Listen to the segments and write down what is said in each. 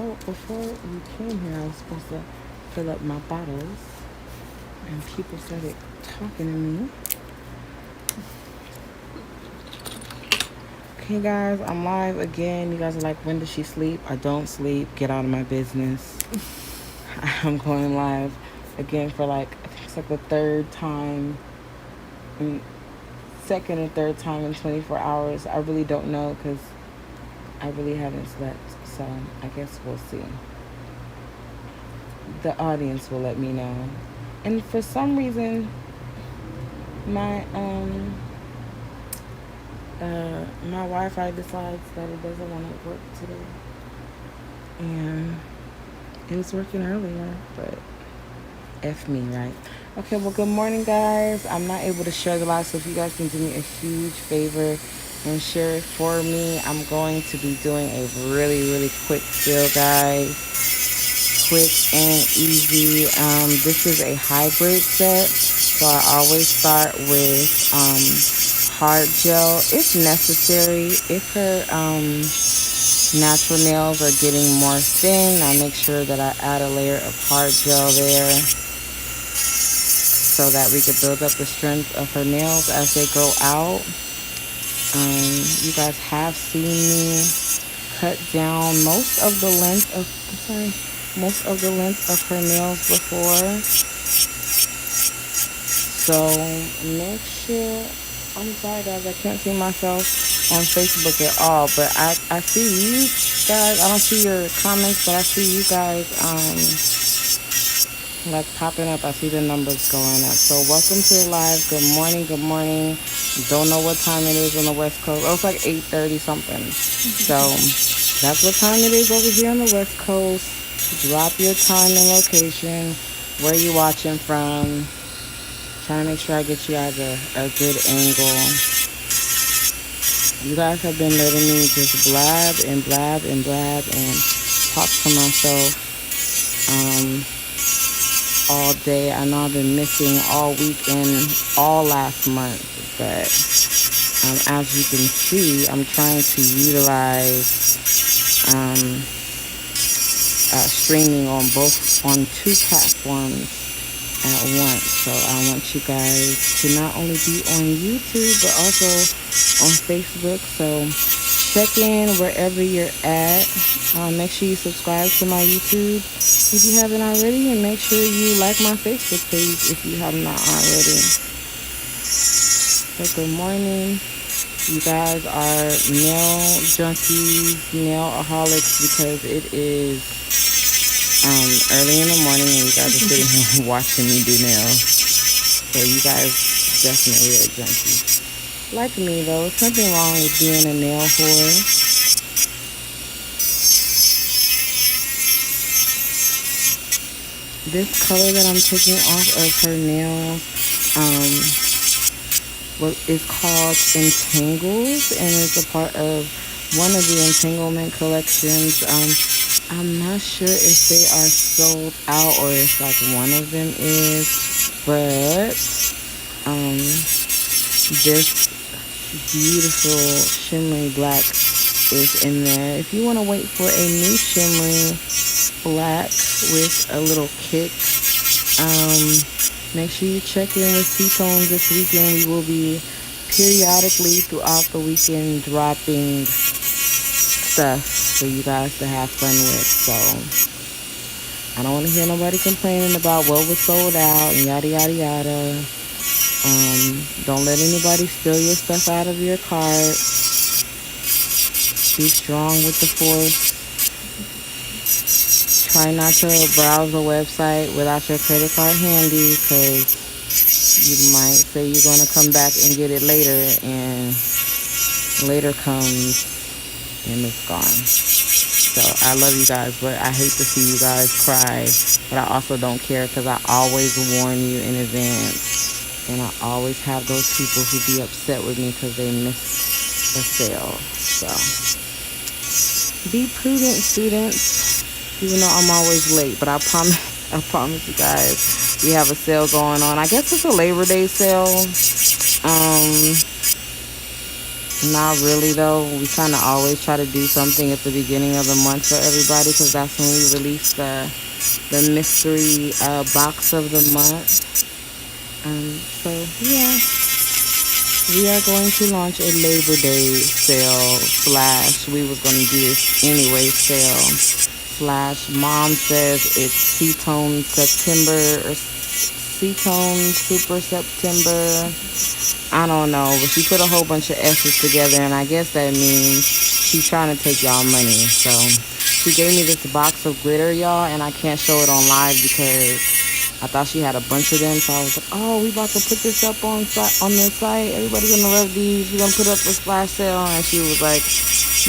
Oh, before you came here, I was supposed to fill up my bottles, and people started talking to me. Okay, guys, I'm live again. You guys are like, when does she sleep? I don't sleep. Get out of my business. I'm going live again for like, I think it's like the third time, mm, second or third time in 24 hours. I really don't know because I really haven't slept. So I guess we'll see. The audience will let me know. And for some reason, my my Wi-Fi decides that it doesn't want to work today, and it was working earlier, but F me, right? Okay, well, good morning, guys. I'm not able to share the live, so if you guys can do me a huge favor and share it for me, I'm going to be doing a really, really quick fill, guys. Quick and easy. This is a hybrid set, so I always start with hard gel if necessary. If her natural nails are getting more thin, I make sure that I add a layer of hard gel there so that we can build up the strength of her nails as they grow out. You guys have seen me cut down most of the length of her nails before. So make sure, I'm sorry guys, I can't see myself on Facebook at all, but I see you guys. I don't see your comments, but I see you guys like popping up. I see the numbers going up. So welcome to the live. Good morning, good morning. Don't know what time it is on the West Coast. Oh, it's like 8:30 something. So that's what time it is over here on the West Coast. Drop your time and location, where you watching from. Trying to make sure I get you guys a good angle. You guys have been letting me just blab and blab and blab and talk to myself all day. I know I've been missing all weekend, all last month, but as you can see, I'm trying to utilize streaming on two platforms at once. So I want you guys to not only be on YouTube but also on Facebook. So check in wherever you're at. Make sure you subscribe to my YouTube if you haven't already, and make sure you like my Facebook page if you have not already. So good morning. You guys are nail junkies, nailaholics, because it is early in the morning and you guys are sitting here watching me do nails. So you guys definitely are junkies. Like me though, there's nothing wrong with being a nail whore. This color that I'm taking off of her nails what is called Entangles, and it's a part of one of the entanglement collections. I'm not sure if they are sold out or if like one of them is, but this beautiful shimmery black is in there. If you want to wait for a new shimmery black with a little kick, make sure you check in with C-Tone this weekend. We will be periodically throughout the weekend dropping stuff for you guys to have fun with. So I don't want to hear nobody complaining about what was sold out and yada yada yada. Don't let anybody steal your stuff out of your cart. Be strong with the force. Try not to browse a website without your credit card handy, because you might say you're going to come back and get it later, and later comes and it's gone. So I love you guys, but I hate to see you guys cry, but I also don't care because I always warn you in advance, and I always have those people who be upset with me because they missed a sale. So be prudent, students, even though I'm always late, but I promise you guys, we have a sale going on. I guess it's a Labor Day sale. Not really though. We kind of always try to do something at the beginning of the month for everybody because that's when we release the mystery box of the month. So yeah, we are going to launch a Labor Day sale slash we was gonna do this anyway sale slash mom says it's Ketone September or Ketone Super September. I don't know, but she put a whole bunch of S's together, and I guess that means she's trying to take y'all money. So she gave me this box of glitter, y'all, and I can't show it on live because I thought she had a bunch of them. So I was like, oh, we about to put this up on the site. Everybody's gonna love these. We're gonna put up this flash sale. And she was like,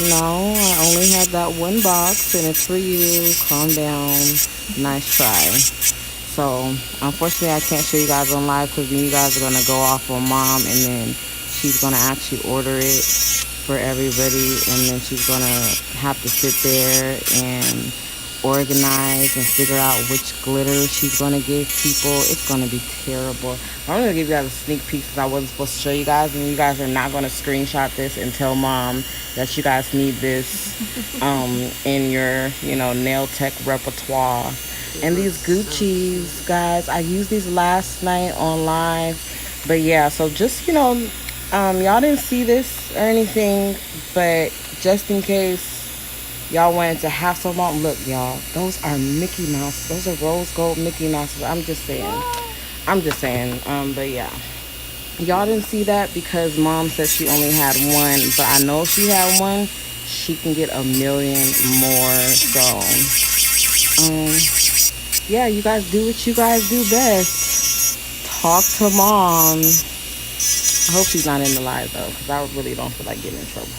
no, I only had that one box, and it's for you. Calm down. Nice try. So unfortunately I can't show you guys on live because then you guys are gonna go off on mom and then she's gonna actually order it for everybody and then she's gonna have to sit there and organize and figure out which glitter she's gonna give people. It's gonna be terrible. I'm gonna give you guys a sneak peek because I wasn't supposed to show you guys, and you guys are not gonna screenshot this and tell mom that you guys need this in your nail tech repertoire. And these Gucci's, guys, I used these last night on live. But yeah, so just, y'all didn't see this or anything, but just in case y'all wanted to have some on, look, y'all, those are Mickey Mouse. Those are rose gold Mickey Mouse. I'm just saying. But yeah. Y'all didn't see that because mom said she only had one, but I know if she had one, she can get a million more. So, yeah, you guys do what you guys do best. Talk to mom. I hope she's not in the live though, because I really don't feel like getting in trouble.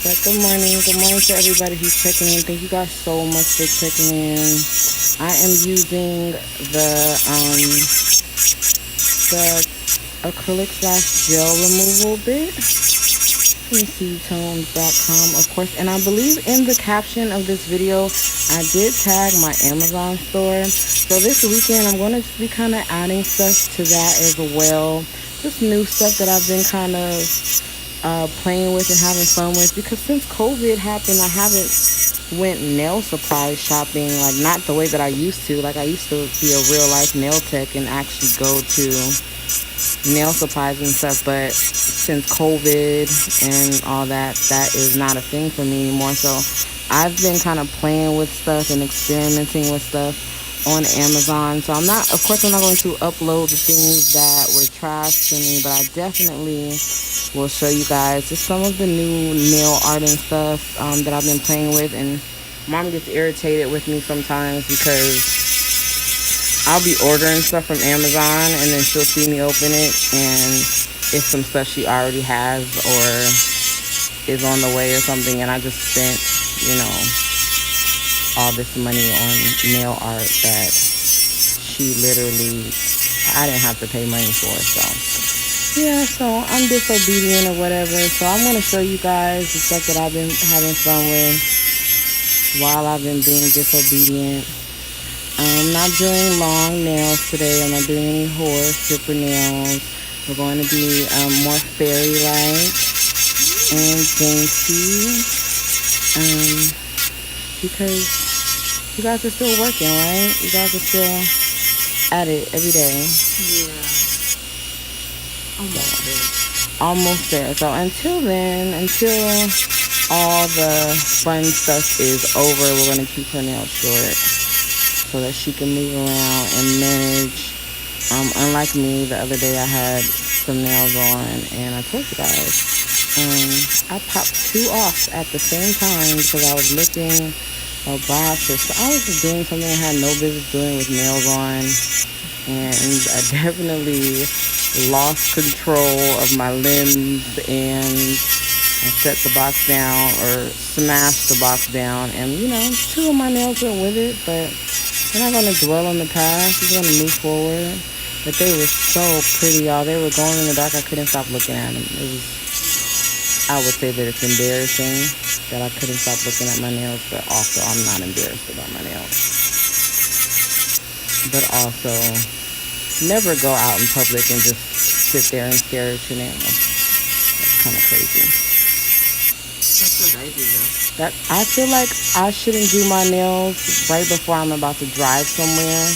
But good morning to everybody who's checking in. Thank you guys so much for checking in. I am using the acrylic slash gel removal bit from Ketones.com, of course. And I believe in the caption of this video, I did tag my Amazon store. So this weekend, I'm going to be kind of adding stuff to that as well. Just new stuff that I've been kind of playing with and having fun with. Because since COVID happened, I haven't went nail supply shopping, like not the way that I used to. Like I used to be a real life nail tech and actually go to nail supplies and stuff, but since COVID and all that is not a thing for me anymore. So I've been kind of playing with stuff and experimenting with stuff on Amazon. So I'm not going to upload the things that were trash to me, but I definitely will show you guys just some of the new nail art and stuff that I've been playing with. And mom gets irritated with me sometimes because I'll be ordering stuff from Amazon and then she'll see me open it and it's some stuff she already has or is on the way or something, and I just spent, all this money on nail art that she literally, I didn't have to pay money for. So yeah, so I'm disobedient or whatever. So I'm going to show you guys the stuff that I've been having fun with while I've been being disobedient. I'm not doing long nails today. I'm not doing any horse stripper nails. We're going to be more fairy-like and dainty. Because you guys are still working, right? You guys are still at it every day. Yeah. Almost there. So until then, until all the fun stuff is over, we're going to keep her nails short so that she can move around and manage. Unlike me, the other day I had some nails on and I told you guys, I popped 2 off at the same time because I was looking a box. So I was just doing something I had no business doing with nails on, and I definitely lost control of my limbs and I set the box down or smashed the box down, and 2 of my nails went with it, but we're not going to dwell on the past. We're going to move forward. But they were so pretty, y'all. They were glowing in the dark. I couldn't stop looking at them. I would say that it's embarrassing that I couldn't stop looking at my nails, but also I'm not embarrassed about my nails. But also, never go out in public and just sit there and stare at your nails. That's kind of crazy. That's what I do though. That I feel like I shouldn't do my nails right before I'm about to drive somewhere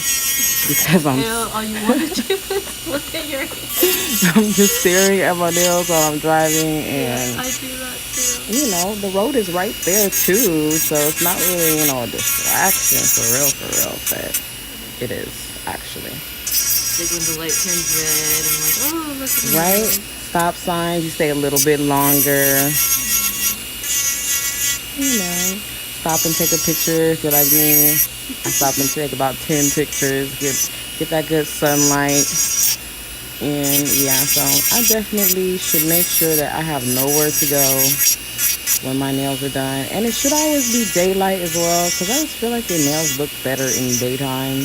because All you want to do is look at your hands. I'm just staring at my nails while I'm driving, and I do that too. you know the road is right there too, so it's not really a distraction for real, but it is actually. Like when the light turns red, I'm like, oh, look at Right? nails. Stop signs, you stay a little bit longer. Stop and take a picture if you're like me. I stop and take about 10 pictures, get that good sunlight. And yeah, so I definitely should make sure that I have nowhere to go when my nails are done. And it should always be daylight as well, because I just feel like your nails look better in daytime.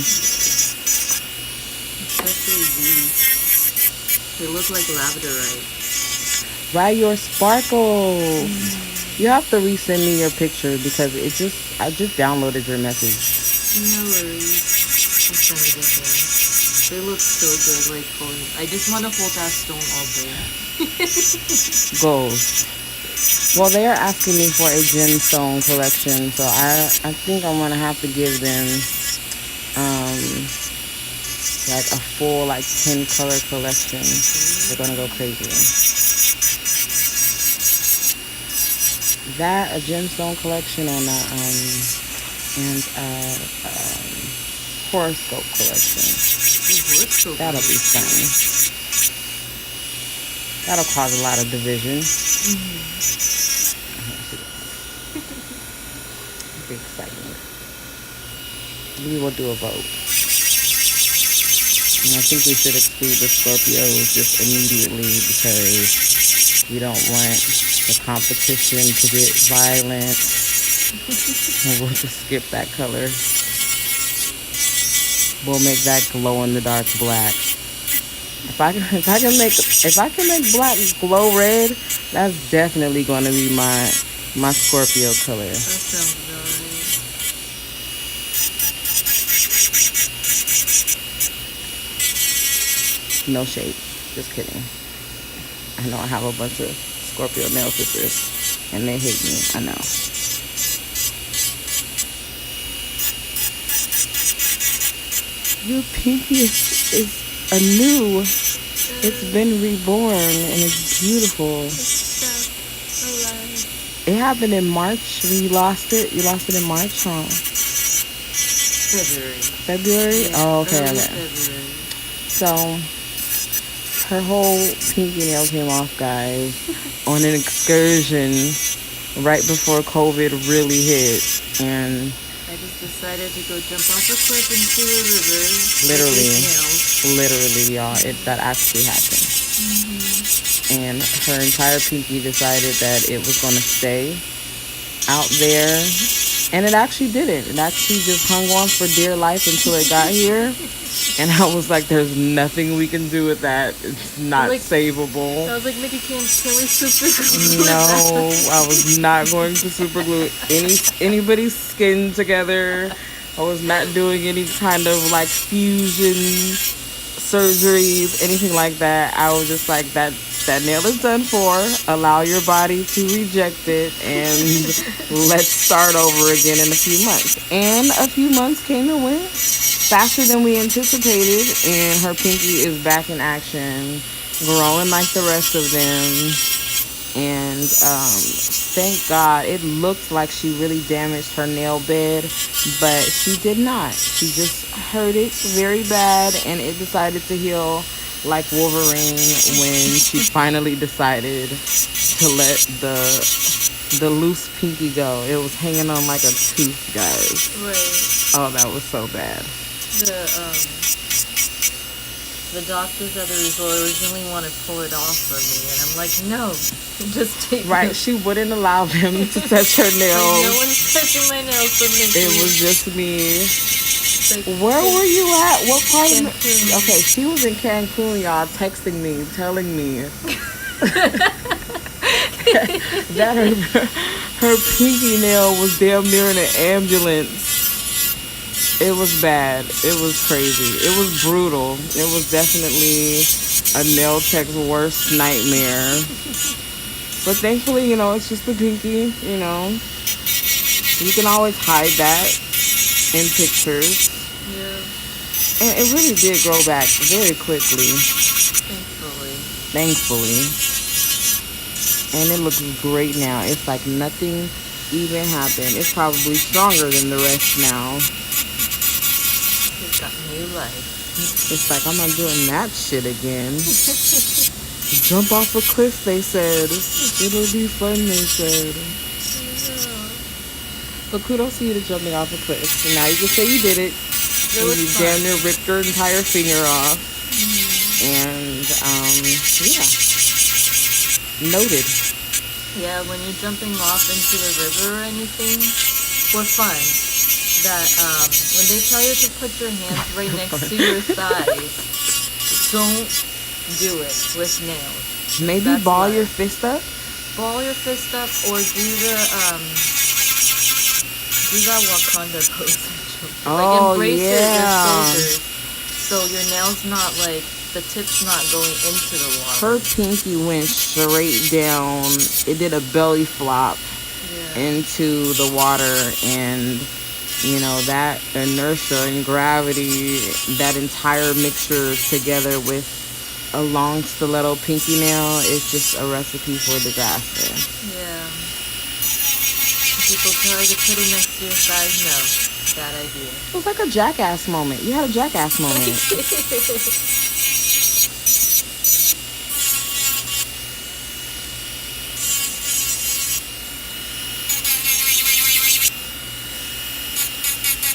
Especially these. They look like labradorite. Right, your sparkles. You have to resend me your picture because I just downloaded your message. No worries. I'm trying to get there. They look so good, like holding. I just want to hold that stone all day. Goals. Well, they are asking me for a gemstone collection, so I think I'm gonna have to give them like a full 10 color collection. They're gonna go crazy. That, a gemstone collection, and horoscope collection. That'll be fun. That'll cause a lot of division. It'll be exciting. We will do a vote. And I think we should exclude the Scorpios just immediately because we don't want the competition to get violent. And we'll just skip that color. We'll make that glow in the dark black. If I can make black glow red, that's definitely going to be my Scorpio color. That sounds nice. No shade. Just kidding. I know I have a bunch of Scorpio nail sisters, and they hate me. I know. Your pinky is anew. It's been reborn, and it's beautiful. It's alive. It happened in March. You lost it. You lost it in March, huh? February? Yeah, Oh, okay. February. So her whole pinky nail came off, guys, on an excursion right before COVID really hit. And I just decided to go jump off a cliff into a river. Literally, y'all, that actually happened. And her entire pinky decided that it was going to stay out there. And it actually didn't. It actually just hung on for dear life until it got here. And I was like, there's nothing we can do with that. It's not savable. I was like, Nikki, can we super glue? No, I was not going to super glue anybody's skin together. I was not doing any kind of fusion surgeries, anything like that. I was just like, that nail is done for. Allow your body to reject it, and let's start over again in a few months. And a few months came and went faster than we anticipated, and her pinky is back in action, growing like the rest of them. And thank God, it looked like she really damaged her nail bed, but she did not. She just hurt it very bad, and it decided to heal like Wolverine when she finally decided to let the loose pinky go. It was hanging on like a tooth, guys. Right. Oh, that was so bad. The doctors at the resort originally wanted to pull it off for me, and I'm like, no, just take it. Right, she wouldn't allow them to touch her nails. No one's touching my nails for me. It was just me. Where were you at? What part of Cancun? Okay, she was in Cancun, y'all, texting me, telling me that her pinky nail was damn near in an ambulance. It was bad. It was crazy. It was brutal. It was definitely a nail tech's worst nightmare. But thankfully, it's just the pinky, You can always hide that in pictures. Yeah, And it really did grow back very quickly, thankfully. thankfully. And it looks great now. It's like nothing even happened. It's probably stronger than the rest now. It's got new life. It's like, I'm not doing that shit again. Jump off a cliff, they said. It'll be fun, they said. But kudos to you to jumping off a cliff. So now you can say you did it. It was You fun. damn near ripped your entire finger off. And, yeah. Noted. Yeah, when you're jumping off into the river or anything, for fun, that when they tell you to put your hands right next to your thighs, don't do it with nails. Maybe That's ball life. your fist up. Ball your fist up or do that Wakanda pose. Oh, Like embrace your yeah. shoulders, so your nails not like the tips not going into the water. Her pinky went straight down. It did a belly flop Yeah. into the water, and that inertia and gravity, that entire mixture together with a long stiletto pinky nail is just a recipe for disaster. Yeah. People try to put it next to your thighs. No, bad idea. It was like a jackass moment. You had a jackass moment.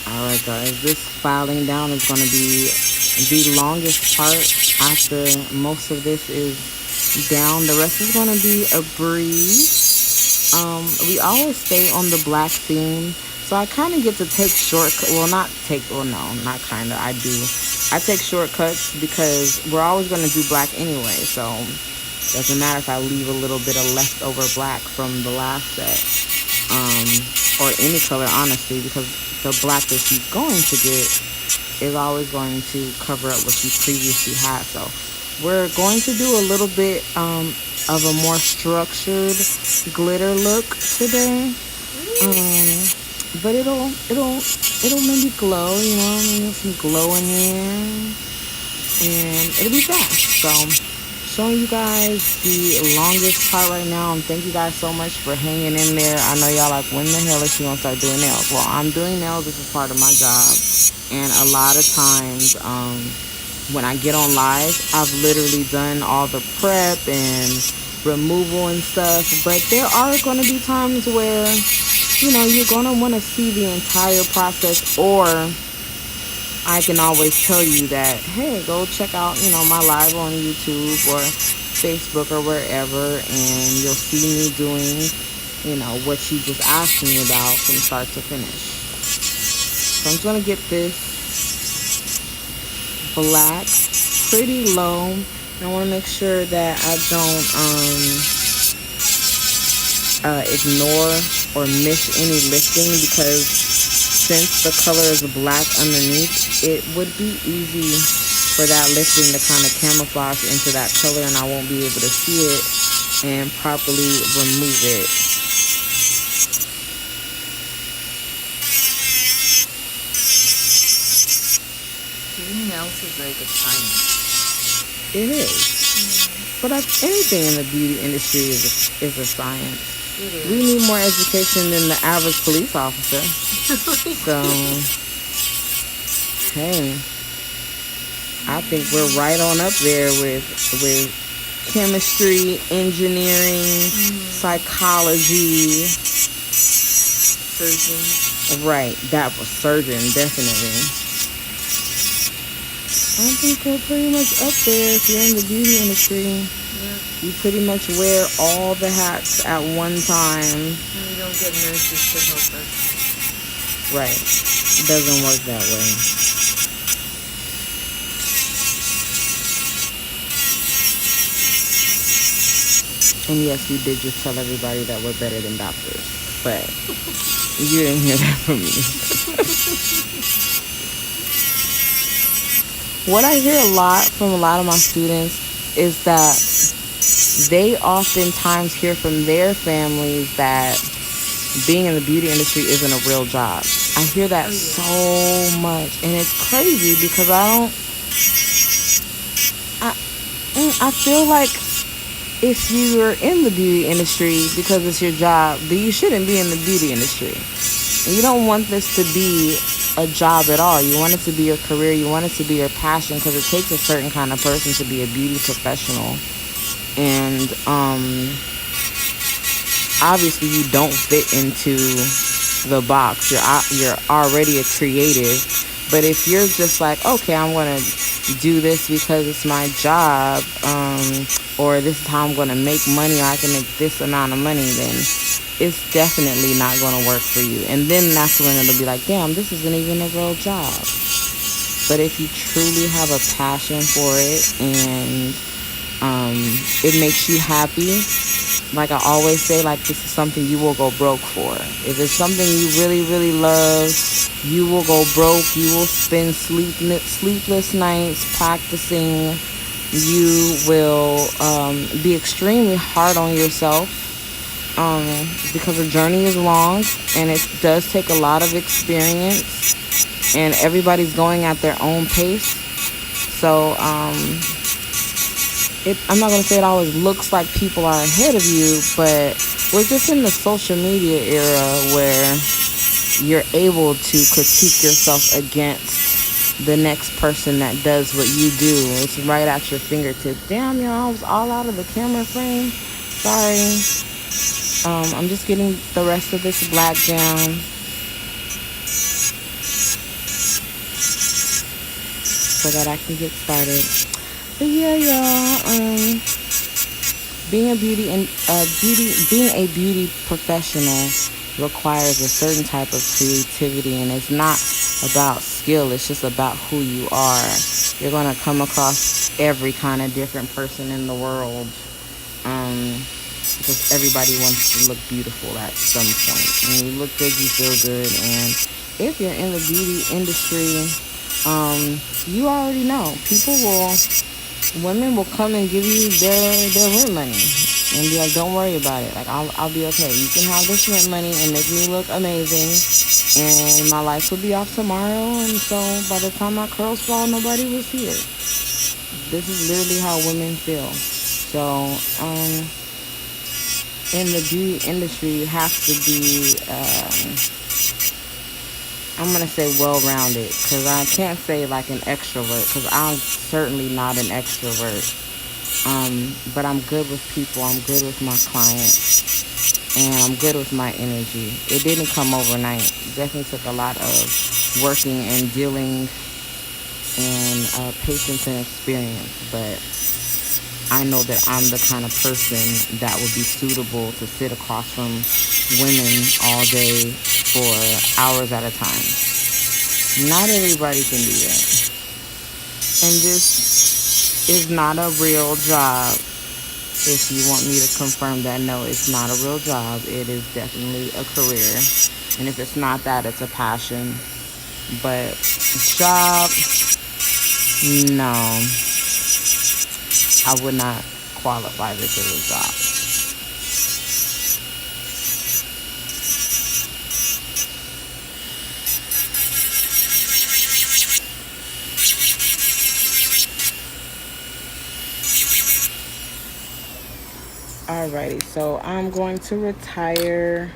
Alright guys, this filing down is going to be the longest part after most of this is down. The rest is going to be a breeze. We always stay on the black theme, so I kind of get to take not kind of, I do. I take shortcuts because we're always going to do black anyway, so it doesn't matter if I leave a little bit of leftover black from the last set, or any color, honestly, because the black that she's going to get is always going to cover up what she previously had. So we're going to do a little bit of a more structured glitter look today, but it'll maybe glow, some glow in there, and it'll be fast. So showing you guys the longest part right now, and thank you guys so much for hanging in there. I know y'all like, when the hell is she gonna start doing nails? Well, I'm doing nails. This is part of my job, and a lot of times when I get on live, I've literally done all the prep and removal and stuff, but there are going to be times where you're going to want to see the entire process, or I can always tell you that, hey, go check out my live on YouTube or Facebook or wherever, and you'll see me doing what you just asked me about from start to finish. So I'm going to get this black pretty low. I want to make sure that I don't ignore or miss any lifting, because since the color is black underneath, it would be easy for that lifting to kind of camouflage into that color, and I won't be able to see it and properly remove it. Doing nails is like a science. It is. But anything in the beauty industry is a science. It is. We need more education than the average police officer. So, hey, I think we're right on up there with chemistry, engineering, psychology. Surgeon. Right, that was surgeon, definitely. I think we're pretty much up there if you're in the beauty industry. Yeah. You pretty much wear all the hats at one time. And we don't get nurses to help us. Right. It doesn't work that way. And yes, we did just tell everybody that we're better than doctors. But you didn't hear that from me. what I hear a lot from a lot of my students is that they oftentimes hear from their families that being in the beauty industry isn't a real job. I hear that so much, and it's crazy because I feel like if you're in the beauty industry because it's your job, then you shouldn't be in the beauty industry. And you don't want this to be a job at all. You want it to be your career. You want it to be your passion, because it takes a certain kind of person to be a beauty professional. And obviously you don't fit into the box. You're already a creative. But if you're just like, okay, I'm going to do this because it's my job, or this is how I'm going to make money, or I can make this amount of money, then it's definitely not going to work for you. And then that's when it'll be like, damn, this isn't even a real job. But if you truly have a passion for it, and it makes you happy, like I always say, like, this is something you will go broke for. If it's something you really, really love, you will go broke. You will spend sleepless nights practicing. You will be extremely hard on yourself, because the journey is long and it does take a lot of experience, and everybody's going at their own pace. So I'm not going to say it always looks like people are ahead of you, but we're just in the social media era where you're able to critique yourself against the next person that does what you do. It's right at your fingertips. Damn, y'all, I was all out of the camera frame. Sorry. I'm just getting the rest of this black down so that I can get started. But yeah, y'all, being a beauty professional requires a certain type of creativity, and it's not about skill. It's just about who you are. You're gonna come across every kind of different person in the world, because everybody wants to look beautiful at some point. When you look good, you feel good, and if you're in the beauty industry, you already know women will come and give you their rent money and be like, don't worry about it. Like, I'll be okay. You can have this rent money and make me look amazing, and my lights will be off tomorrow. And so by the time my curls fall, nobody will see it. This is literally how women feel. So, in the beauty industry, you have to be, I'm going to say well-rounded, because I can't say like an extrovert, because I'm certainly not an extrovert. But I'm good with people. I'm good with my clients, and I'm good with my energy. It didn't come overnight. It definitely took a lot of working and dealing and patience and experience. But I know that I'm the kind of person that would be suitable to sit across from women all day for hours at a time. Not everybody can do that. And this is not a real job. If you want me to confirm that, no, it's not a real job. It is definitely a career. And if it's not that, it's a passion. But job, no. I would not qualify this as a job. Alrighty, so I'm going to retire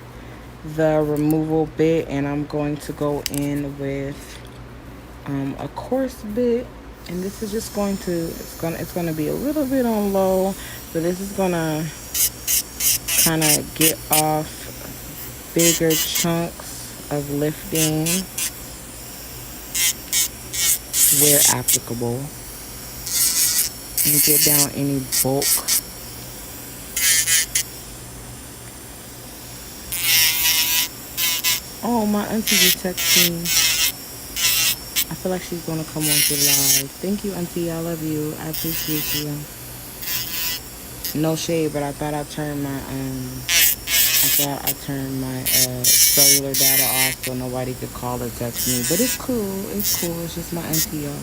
the removal bit, and I'm going to go in with a coarse bit. And this is just it's gonna be a little bit on low, but this is gonna kind of get off bigger chunks of lifting where applicable, and get down any bulk. Oh, my auntie just texted me. I feel like she's gonna come on to live. Thank you, auntie. I love you. I appreciate you. No shade, but I thought I turned my cellular data off so nobody could call or text me. But it's cool. It's cool. It's just my auntie, y'all.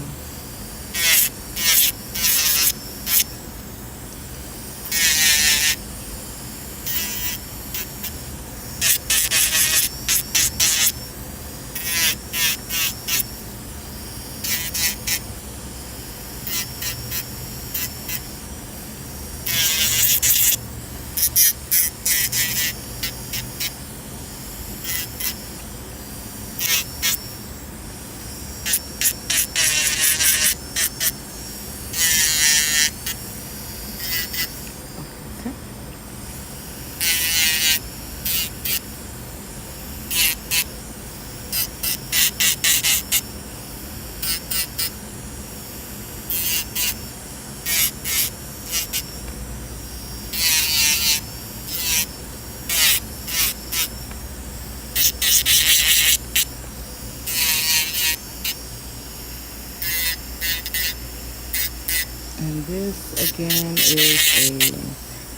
And this again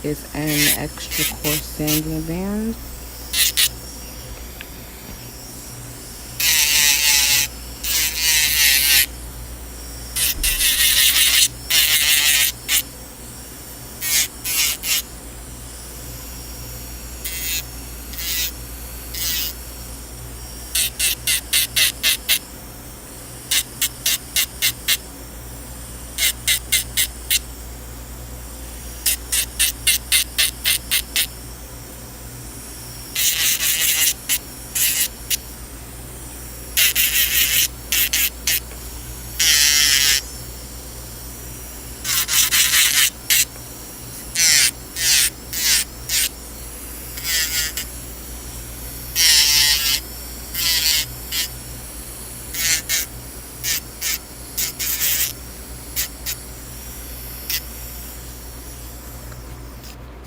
is an extra coarse sanding band.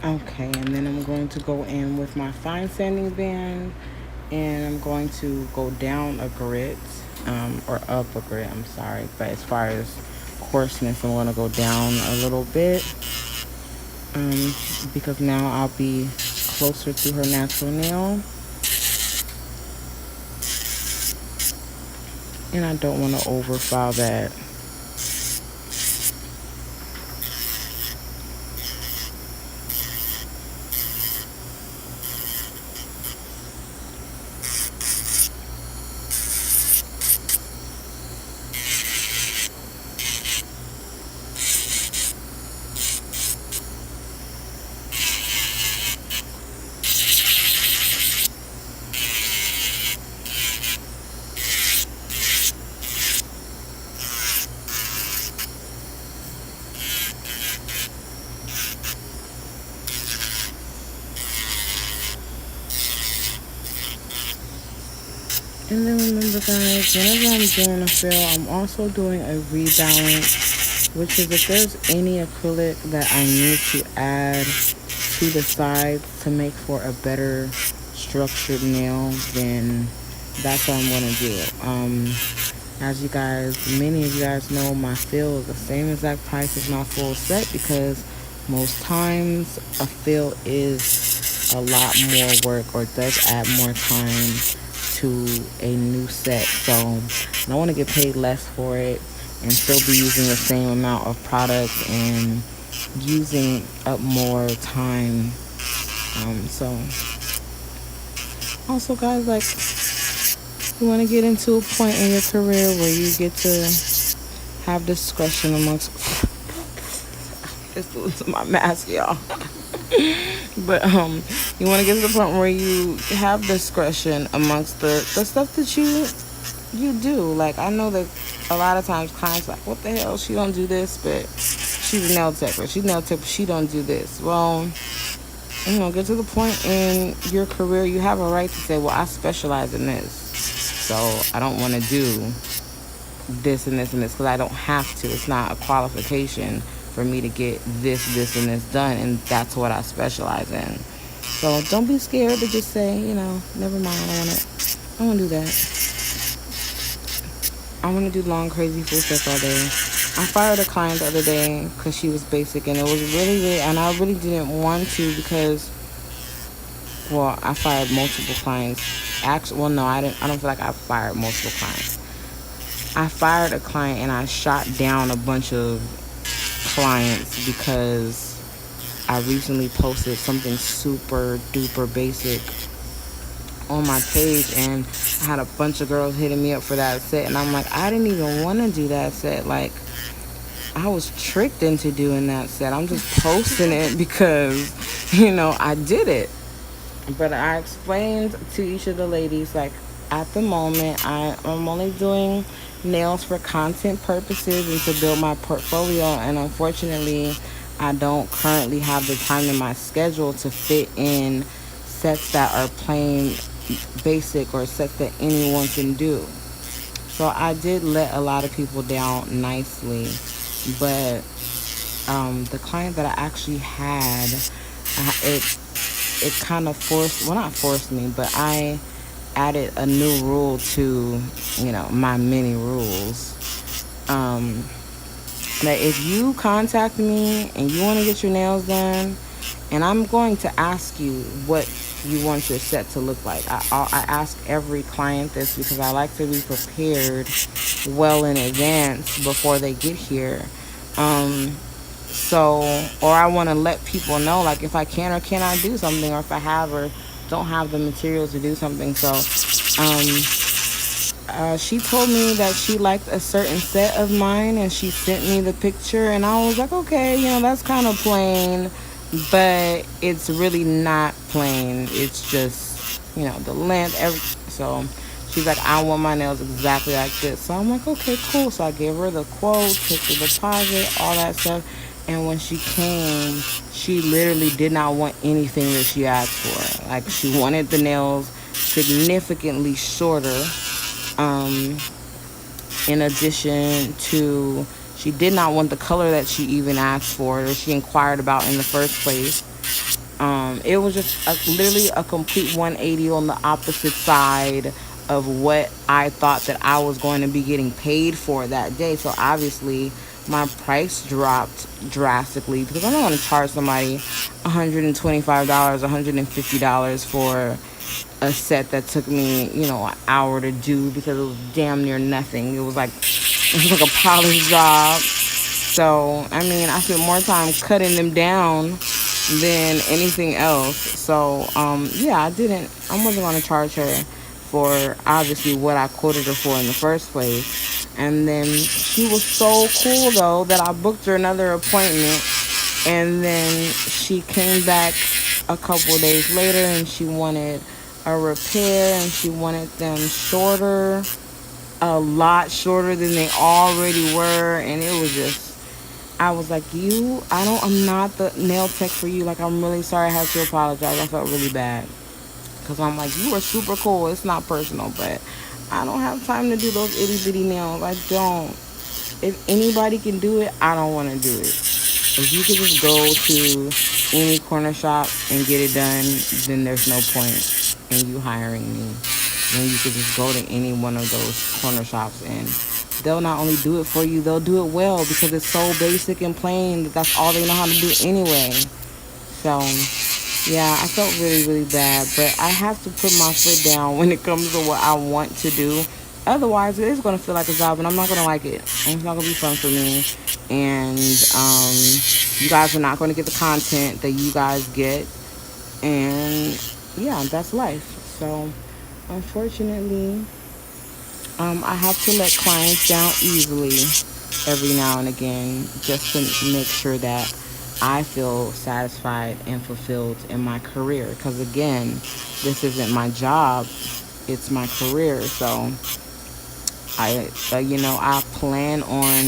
Okay, and then I'm going to go in with my fine sanding band, and I'm going to go down a grit, or up a grit, I'm sorry. But as far as coarseness, I'm going to go down a little bit, because now I'll be closer to her natural nail. And I don't want to overfile that. And then remember, guys, whenever I'm doing a fill, I'm also doing a rebalance, which is if there's any acrylic that I need to add to the sides to make for a better structured nail, then that's what I'm going to do. As you guys, many of you guys know, my fill is the same exact price as my full set, because most times a fill is a lot more work, or does add more time to a new set. So I don't want to get paid less for it and still be using the same amount of product and using up more time. So also, guys, like, you want to get into a point in your career where you get to have discretion amongst just lose my mask, y'all. But you want to get to the point where you have discretion amongst the stuff that you do. Like, I know that a lot of times clients are like, what the hell, she don't do this, but she's a nail tech, or she's a nail tech, but she don't do this. Well, get to the point in your career, you have a right to say, well, I specialize in this, so I don't want to do this and this and this, because I don't have to. It's not a qualification for me to get this and this done, and that's what I specialize in. So don't be scared to just say, never mind, I want to do that. I want to do long, crazy full sets all day. I fired a client the other day because she was basic, and it was really, and I really didn't want to, because, well, I fired multiple clients. Actually, well, no, I don't feel like I fired multiple clients. I fired a client and I shot down a bunch of clients because I recently posted something super duper basic on my page, and I had a bunch of girls hitting me up for that set, and I'm like, I didn't even want to do that set. Like, I was tricked into doing that set. I'm just posting it because, I did it. But I explained to each of the ladies, like, at the moment, I'm only doing nails for content purposes and to build my portfolio, and unfortunately, I don't currently have the time in my schedule to fit in sets that are plain basic, or sets that anyone can do. So I did let a lot of people down nicely, but the client that I actually had, it kind of not forced me, but I added a new rule to, my many rules. that if you contact me and you want to get your nails done, and I'm going to ask you what you want your set to look like. I ask every client this because I like to be prepared well in advance before they get here. So, or I want to let people know, like, if I can or cannot do something, or if I have or don't have the materials to do something. So, she told me that she liked a certain set of mine, and she sent me the picture, and I was like, okay, that's kind of plain, but it's really not plain. It's just, the length. So she's like, I want my nails exactly like this. So I'm like, okay, cool. So I gave her the quote, took the deposit, all that stuff. And when she came, she literally did not want anything that she asked for. Like, she wanted the nails significantly shorter. In addition to, she did not want the color that she even asked for, or she inquired about in the first place. It was just literally a complete 180 on the opposite side of what I thought that I was going to be getting paid for that day. So obviously my price dropped drastically, because I'm not going to charge somebody $125, $150 for a set that took me, an hour to do, because it was damn near nothing. It was like a polish job. So, I mean, I spent more time cutting them down than anything else. So, yeah, I wasn't going to charge her for obviously what I quoted her for in the first place. And then she was so cool, though, that I booked her another appointment. And then she came back a couple of days later, and she wanted a repair, and she wanted them shorter, a lot shorter than they already were. And it was just, I was like, I'm not the nail tech for you. Like, I'm really sorry, I had to apologize. I felt really bad, because I'm like, you were super cool. It's not personal, but I don't have time to do those itty bitty nails. I don't. If anybody can do it, I don't want to do it. If you could just go to any corner shop and get it done, then there's no point in you hiring me. When you could just go to any one of those corner shops, and they'll not only do it for you, they'll do it well, because it's so basic and plain that that's all they know how to do anyway. So, yeah, I felt really, really bad, but I have to put my foot down when it comes to what I want to do. Otherwise, it is going to feel like a job, and I'm not going to like it. And it's not going to be fun for me. And you guys are not going to get the content that you guys get. And, yeah, that's life. So, unfortunately, I have to let clients down easily every now and again, just to make sure that I feel satisfied and fulfilled in my career. Because, again, this isn't my job. It's my career. So, I plan on,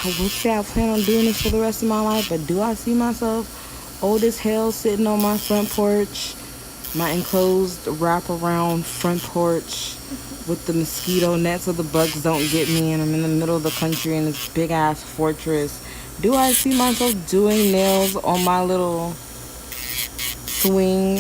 I would say I plan on doing this for the rest of my life, but do I see myself old as hell sitting on my front porch, my enclosed wraparound front porch with the mosquito net so the bugs don't get me, and I'm in the middle of the country in this big ass fortress? Do I see myself doing nails on my little swing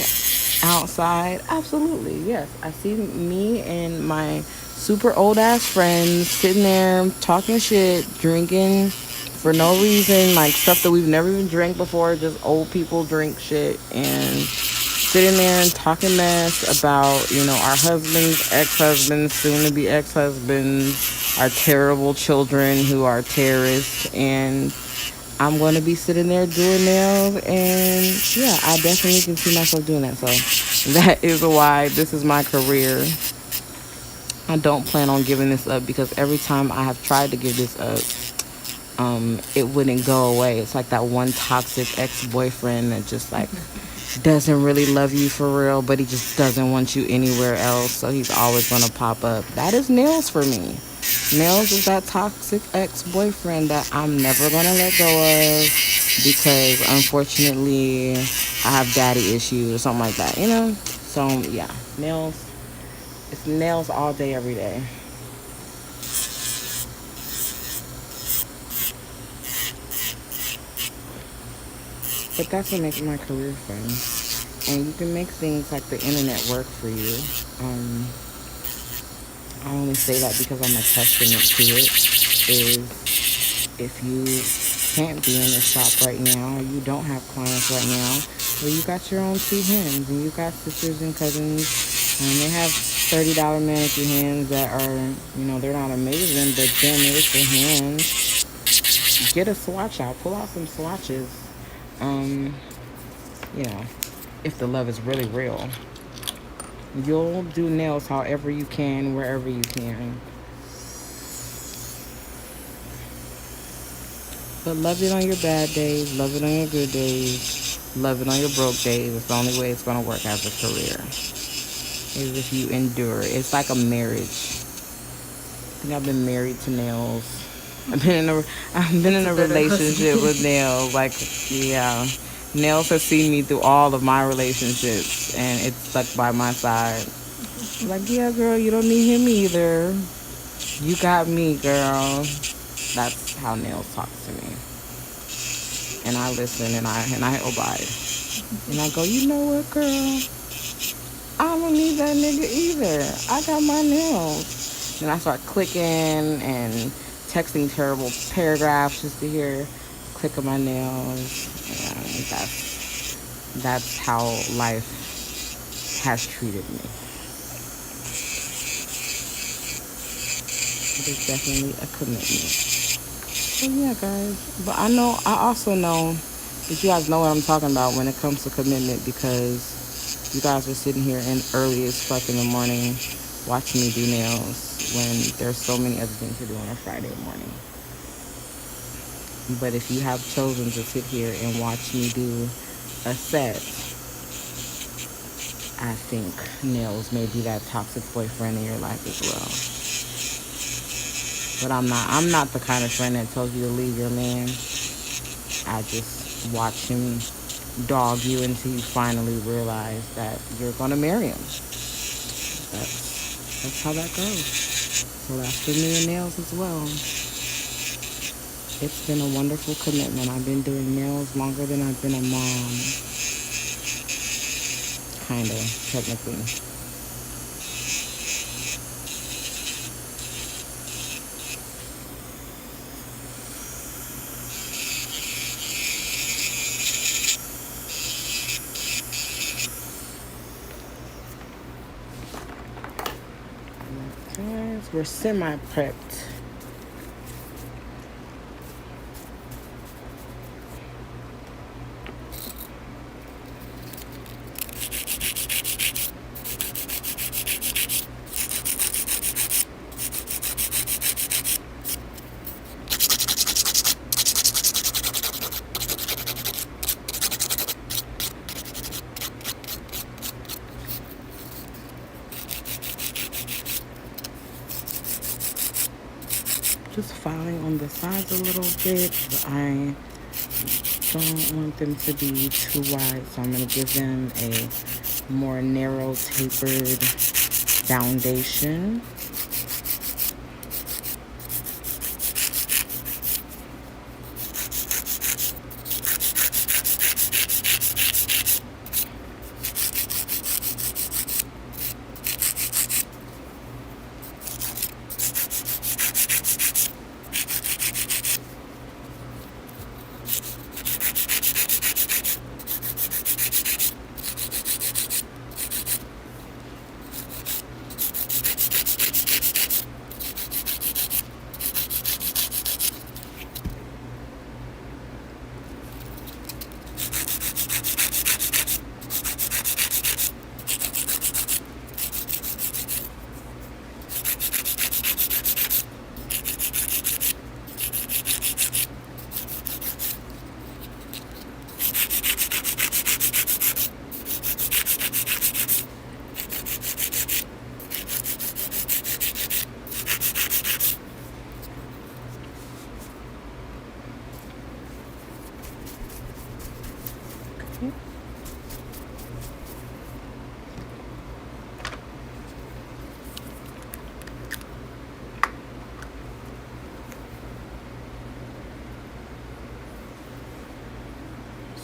outside? Absolutely, yes. I see me and my super old ass friends sitting there talking shit, drinking for no reason, like stuff that we've never even drank before, just old people drink shit, and sitting there and talking mess about, our husbands, ex-husbands, soon-to-be ex-husbands, our terrible children who are terrorists. And I'm going to be sitting there doing nails, and yeah, I definitely can see myself doing that. So that is why this is my career. I don't plan on giving this up, because every time I have tried to give this up, it wouldn't go away. It's like that one toxic ex-boyfriend that just like doesn't really love you for real, but he just doesn't want you anywhere else, so he's always going to pop up. That is nails for me. Nails is that toxic ex-boyfriend that I'm never going to let go of, because unfortunately I have daddy issues or something like that, So yeah, nails. It's nails all day, every day. But that's what makes my career fun. And you can make things like the internet work for you. I only say that because I'm a testament to it. is if you can't be in the shop right now, or you don't have clients right now, well, you got your own two hands, and you got sisters and cousins, and they have $30 manicure hands that are, they're not amazing, but then there's the hands. Get a swatch out, pull out some swatches. Um, you know, if the love is really real, you'll do nails however you can, wherever you can. But love it on your bad days, love it on your good days, love it on your broke days. It's the only way it's going to work as a career, is if you endure. It's like a marriage. I think I've been married to nails. I've been in a relationship with nails. Like, yeah. Nails has seen me through all of my relationships, and it's stuck by my side. Like, yeah, girl, you don't need him either. You got me, girl. That's how nails talk to me. And I listen, and I obey. And I go, you know what, girl? I don't need that nigga either. I got my nails. And I start clicking and texting terrible paragraphs just to hear click of my nails. And that's how life has treated me. It is definitely a commitment. So yeah, guys. But I also know that you guys know what I'm talking about when it comes to commitment, because you guys are sitting here in early as fuck in the morning watching me do nails when there's so many other things to do on a Friday morning. But if you have chosen to sit here and watch me do a set, I think nails may be that toxic boyfriend in your life as well. But I'm not the kind of friend that tells you to leave your man. I just watch him dog you until you finally realize that you're gonna marry him. That's how that goes. So that's for me and nails as well. It's been a wonderful commitment. I've been doing nails longer than I've been a mom. Kinda, technically. We're semi-prepped. Just filing on the sides a little bit. I don't want them to be too wide, so I'm going to give them a more narrow tapered foundation.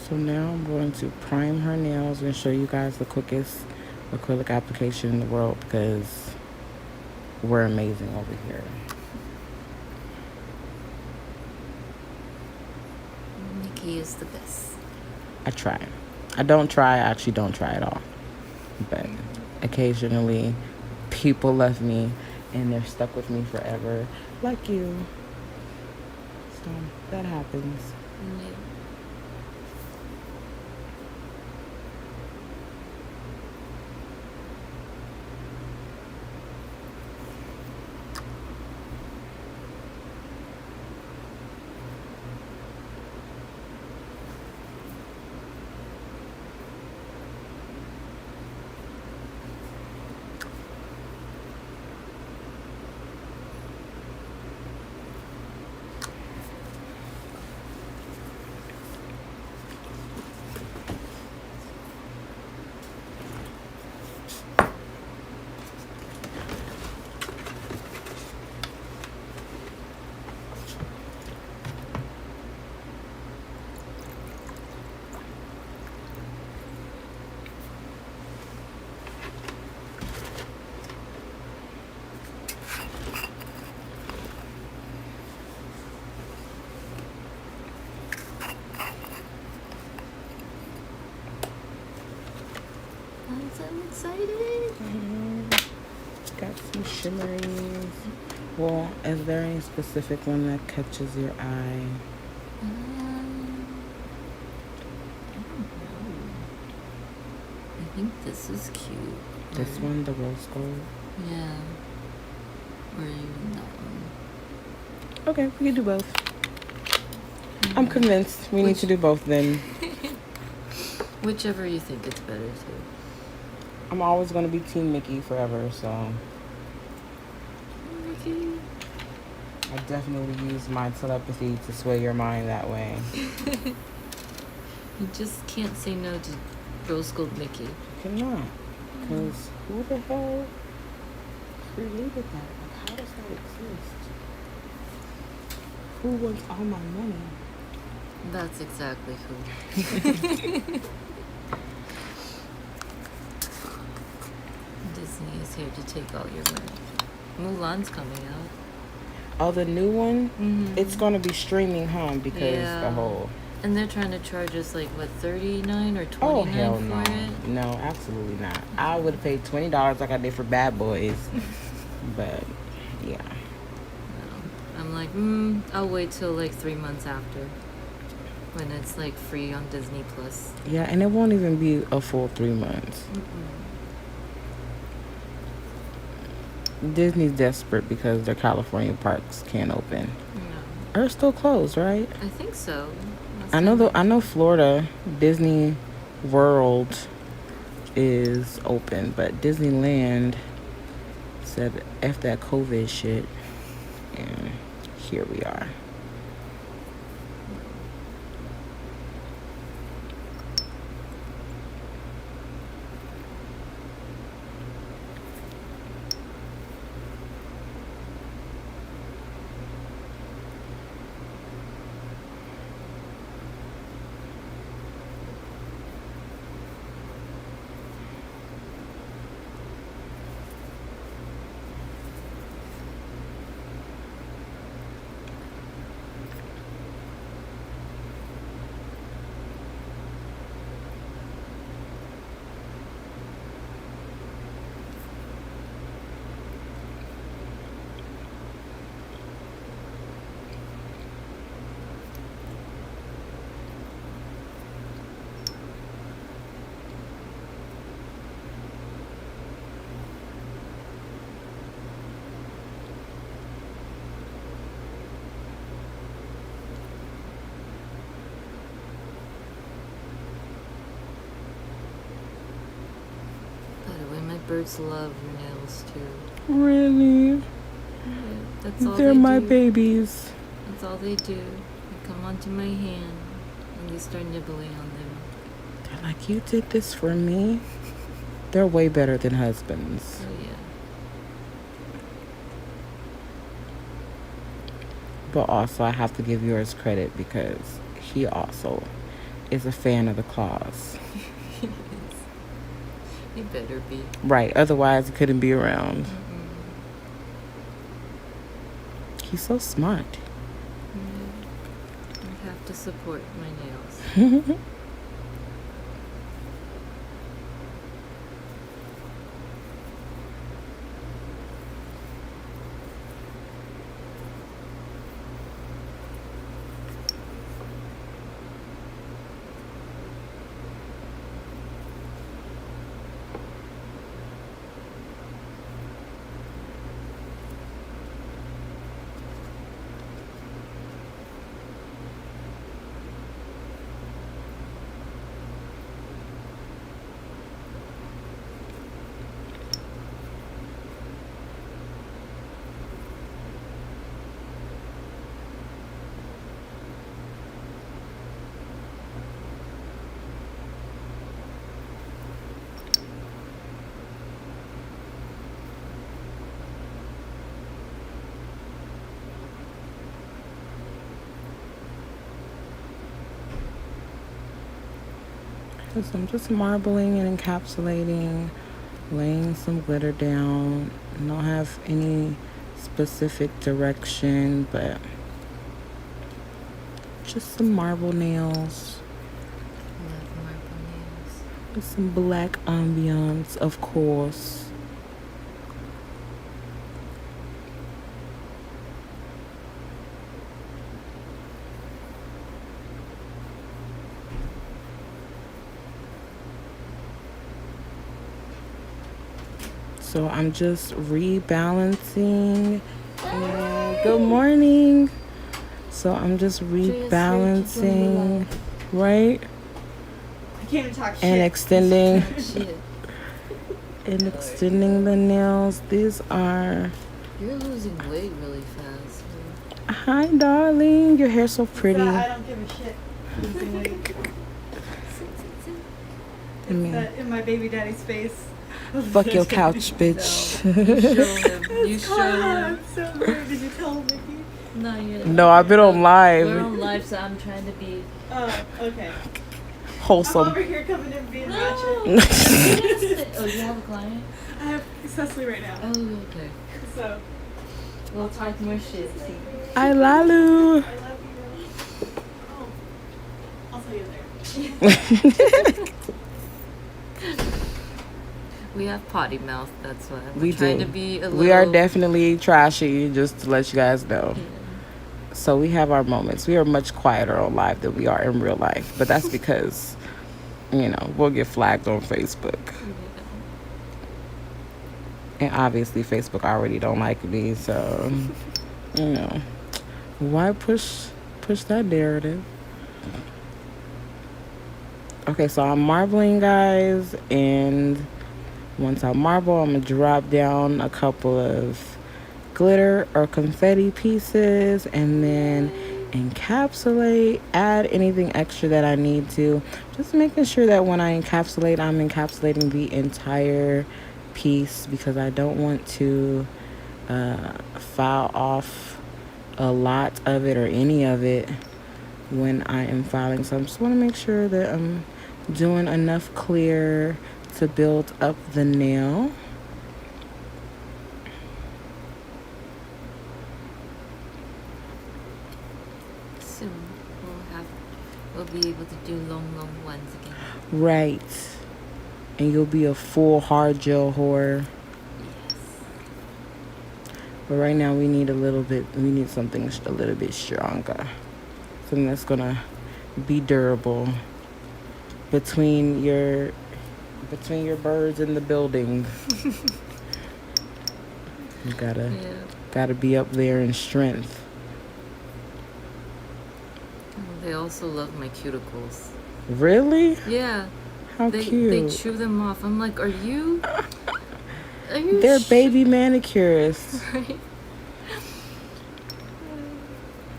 So now I'm going to prime her nails and show you guys the quickest acrylic application in the world, because we're amazing over here. He is the best. I try. I don't try. I actually don't try at all. But occasionally, people love me and they're stuck with me forever, like you. So that happens. Yeah. I'm so excited. Got some shimmeries. Well, is there any specific one that catches your eye? I don't know. I think this is cute. This one, the rose gold. Yeah. Or even that one. Okay, we can do both. I'm convinced we need to do both then. Whichever you think it's better to. I'm always going to be Team Mickey forever, so Mickey. I definitely use my telepathy to sway your mind that way. You just can't say no to rose gold Mickey. You cannot. Because who the hell created that? Like, how does that exist? Who wants all my money? That's exactly who. Disney is here to take all your money. Mulan's coming out. Oh, the new one? Mm-hmm. It's going to be streaming, huh? Because the whole... And they're trying to charge us like, what, $39 or $29 Oh, hell no. for it? No, absolutely not. I would have paid $20 like I did for Bad Boys. But, yeah. No. I'm like, I'll wait till like 3 months after. When it's like free on Disney Plus. Yeah, and it won't even be a full 3 months. Disney's desperate because their California parks can't open. No. Are still closed, right? I think so. I know Florida Disney World is open, but Disneyland said F that COVID shit. And here we are. Birds love your nails too. Really? Yeah, that's all They're they my do. babies. That's all they do. They come onto my hand and they start nibbling on them. They're like, you did this for me? They're way better than husbands. Oh yeah. But also, I have to give yours credit because he also is a fan of the claws. He better be. Right, otherwise he couldn't be around. He's so smart. Yeah. I have to support my nails. So I'm just marbling and encapsulating, laying some glitter down. I don't have any specific direction, but just some marble nails Love marble nails. with some black ambiance, of course. So I'm just rebalancing. And good morning. So I'm just rebalancing, right? I can't even talk shit. And extending Shit. and extending the nails. These are, You're losing weight really fast. hi darling, your hair's so pretty. I don't give a shit. Losing weight. I mean, That in my baby daddy's face. fuck your couch, bitch. You show him. You It's show Carla. him. I'm so weird. Did you tell him, Nikki? No, you're No, I've been on We're live. on live, so I'm trying to be. Oh, okay. I'm Wholesome. over here coming in being No. ratchet. Oh, you have a client? I have Cecily right now. Oh, okay. So, We'll talk more shit. I lalu. I love you. Oh, I'll tell you there. We have potty mouth, that's why. We're We trying do. to be a little. We are definitely trashy, just to let you guys know. Yeah. So we have our moments. We are much quieter on live than we are in real life. But that's because, we'll get flagged on Facebook. And obviously Facebook already don't like me, so why push that narrative? Okay, so I'm marbling, guys, and once I marble, I'm gonna drop down a couple of glitter or confetti pieces and then encapsulate, add anything extra that I need to, just making sure that when I encapsulate, I'm encapsulating the entire piece because I don't want to file off a lot of it or any of it when I am filing. So I just want to make sure that I'm doing enough clear to build up the nail. Soon we'll be able to do long ones again. Right. And you'll be a full hard gel whore. Yes. But right now we need something a little bit stronger. Something that's gonna be durable between your birds in the building. You gotta be up there in strength. They also love my cuticles. Really? Yeah. How They cute. chew them off. I'm like, are you They're baby manicurists. Right?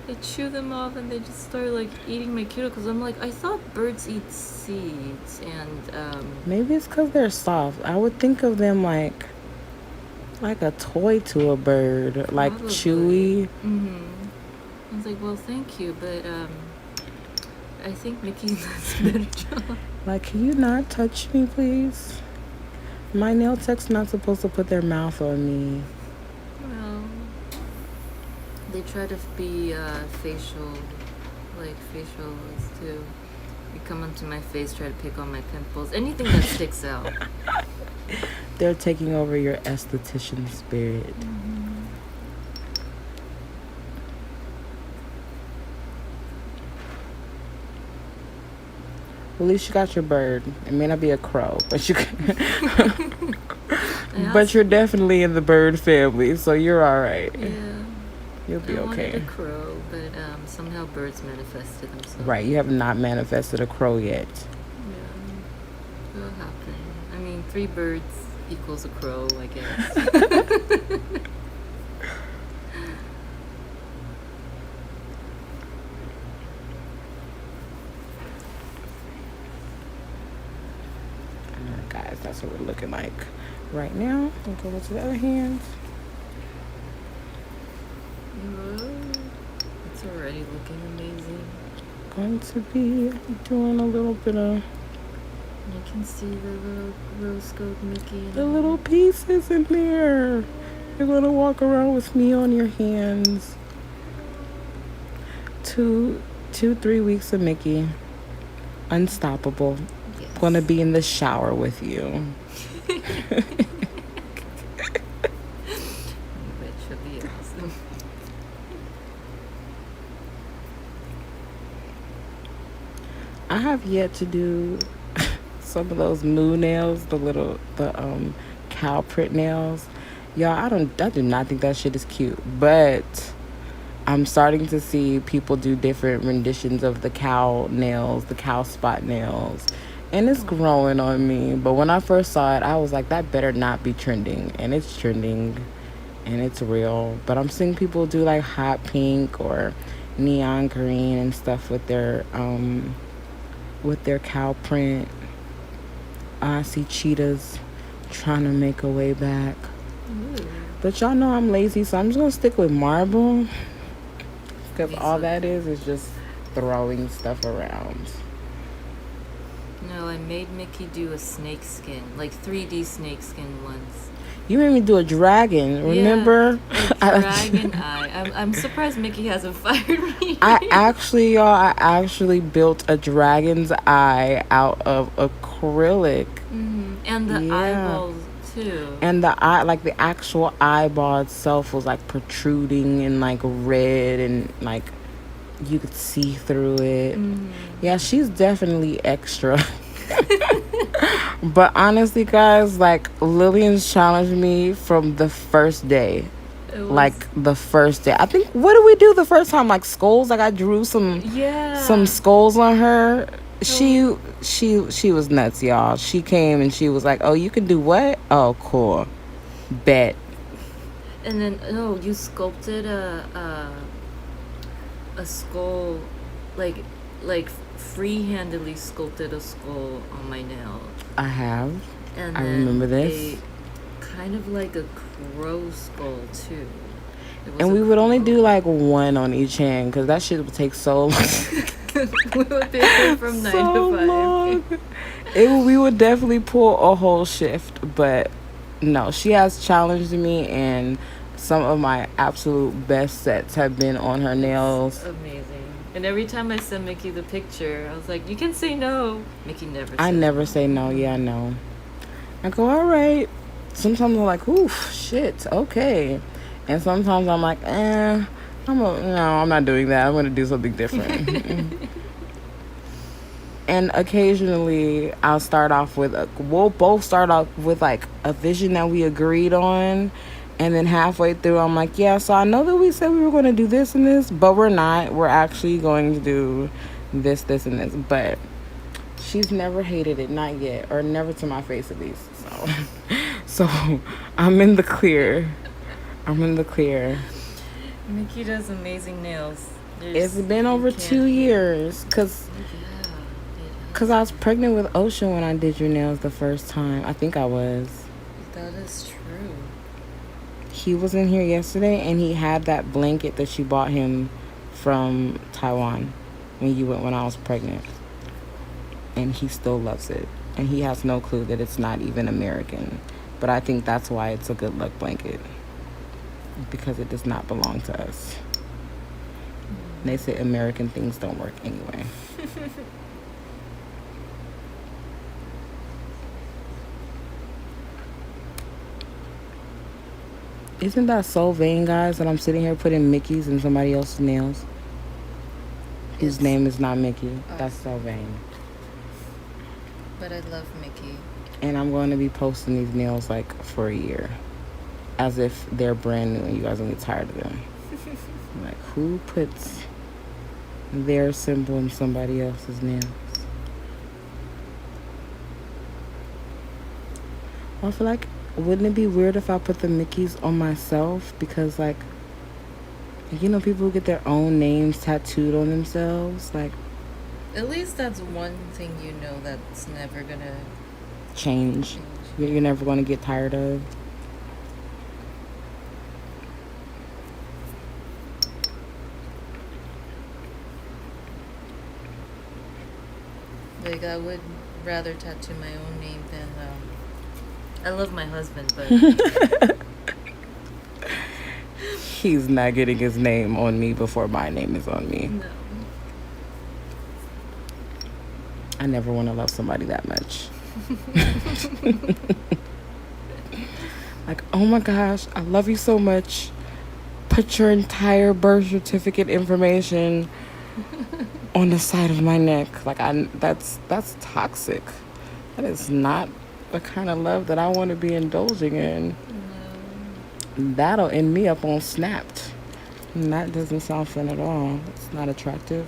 They chew them off and they just start like eating my cuticles. I'm like, I thought birds eat seeds and Maybe it's because they're soft. I would think of them like a toy to a bird, like Probably. chewy. I was like, well, thank you, but I think Nikki does a better job. Like, can you not touch me, please? My nail tech's not supposed to put their mouth on me. Well, they try to be facial like facials too. You come onto my face, try to pick on my pimples, anything that sticks out. They're taking over your esthetician spirit. Well, at least you got your bird. It may not be a crow, but you can. But you're definitely in the bird family, so you're all right. Yeah. You'll be I wanted okay. a crow, but somehow birds manifested themselves. Right, you have not manifested a crow yet. Yeah. It'll happen. I mean, 3 birds equals a crow, I guess. Guys, that's what we're looking like right now. We'll go to the other hand. Whoa. It's already looking amazing. Going to be doing a little bit of I can see the little rose gold Mickey. the little pieces in there. You're gonna walk around with me on your hands. 3 weeks of Mickey. Unstoppable. Yes. Gonna be in the shower with you. Which would be awesome. I have yet to do some of those moo nails, the cow print nails. Y'all, I do not think that shit is cute, but I'm starting to see people do different renditions of the cow nails, the cow spot nails, and it's growing on me. But when I first saw it, I was like, that better not be trending, and it's trending, and it's real. But I'm seeing people do like hot pink or neon green and stuff with their cow print. I see cheetahs trying to make a way back. Ooh. But y'all know I'm lazy, so I'm just gonna stick with marble, because all that is just throwing stuff around. No, I made Mickey do a snake skin, like 3D snake skin once. You made me do a dragon, remember? Yeah, a dragon eye. I'm surprised Mickey hasn't fired me. I actually built a dragon's eye out of acrylic. And the Yeah. eyeballs too. And the eye, like the actual eyeball itself was like protruding and like red, and like you could see through it. Yeah, she's definitely extra. But honestly, guys, like Lillian's challenged me from the first day. It was, Like the first day. I think, what did we do the first time? Like skulls? Like I drew some skulls on her. She was nuts, y'all. She came and she was like, "Oh, you can do what? Oh, cool. Bet." And then you sculpted a skull, like free-handedly sculpted a skull on my nail. I have. And I then remember this. kind of like a crow skull too. And we would only do like one on each hand, because that shit would take so long. We would be here from 9 to 5. We would definitely pull a whole shift. But no, she has challenged me, and some of my absolute best sets have been on her nails. Amazing. And every time I send Mickey the picture, I was like, "You can say no." Mickey never. I never say no. Yeah, I know. I go, all right. Sometimes I'm like, oof, shit, okay. And sometimes I'm like, I'm not doing that. I'm going to do something different. And occasionally I'll start off with, we'll both start off with like a vision that we agreed on. And then halfway through, I'm like, yeah, so I know that we said we were going to do this and this, but we're not. We're actually going to do this, and this. But she's never hated it, not yet, or never to my face at least. So I'm in the clear. Mickey does amazing nails. It's been over 2 years, because I was pregnant with Ocean when I did your nails the first time. I think I was. That is true. He was in here yesterday, and he had that blanket that she bought him from Taiwan when I was pregnant. And he still loves it. And he has no clue that it's not even American. But I think that's why it's a good luck blanket. Because it does not belong to us. And they say American things don't work anyway. Isn't that so vain, guys, that I'm sitting here putting Mickey's in somebody else's nails? His name is not Mickey. That's so vain. But I love Mickey. And I'm going to be posting these nails like for a year, as if they're brand new and you guys will get tired of them. Like, who puts their symbol in somebody else's nails? I feel like, wouldn't it be weird if I put the Mickeys on myself? Because, like, you know, people who get their own names tattooed on themselves, like, At least that's one thing you know that's never gonna change. change. You're never going to get tired of. Like, I would rather tattoo my own name than, I love my husband, but He's not getting his name on me before my name is on me. no. I never want to love somebody that much. Like, oh my gosh, I love you so much. Put your entire birth certificate information on the side of my neck. Like, that's toxic. That is not the kind of love that I want to be indulging in. That'll end me up on Snapped. And that doesn't sound fun at all. It's not attractive.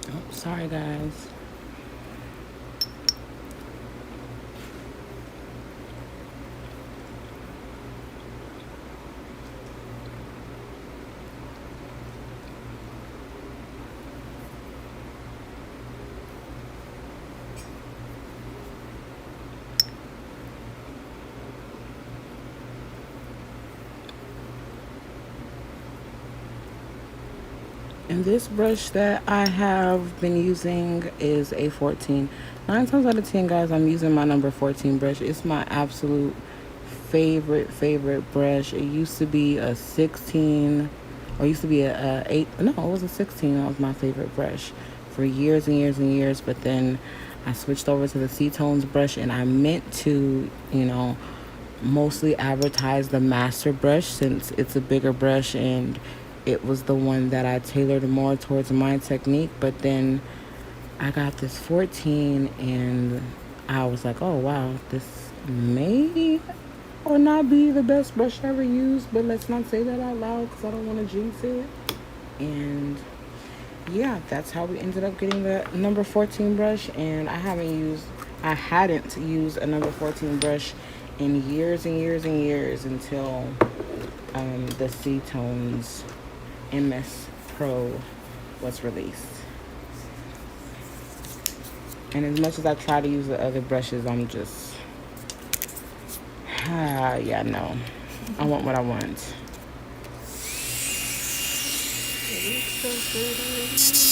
Oh, sorry, guys. And this brush that I have been using is a 14. 9 times out of 10, guys, I'm using my number 14 brush. It's my absolute favorite brush. It used to be a 16, or used to be a 8. No, it was a 16. That was my favorite brush for years and years and years. But then I switched over to the C-Tones brush, and I meant to, you know, mostly advertise the master brush since it's a bigger brush, and it was the one that I tailored more towards my technique. But then I got this 14 and I was like, oh wow, this may or not be the best brush I ever used, but let's not say that out loud because I don't want to jinx it. And yeah, that's how we ended up getting the number 14 brush. And I hadn't used a number 14 brush in years and years and years until the C-Tones MS Pro was released. And as much as I try to use the other brushes, I'm just yeah, no, I want what I want. so pretty.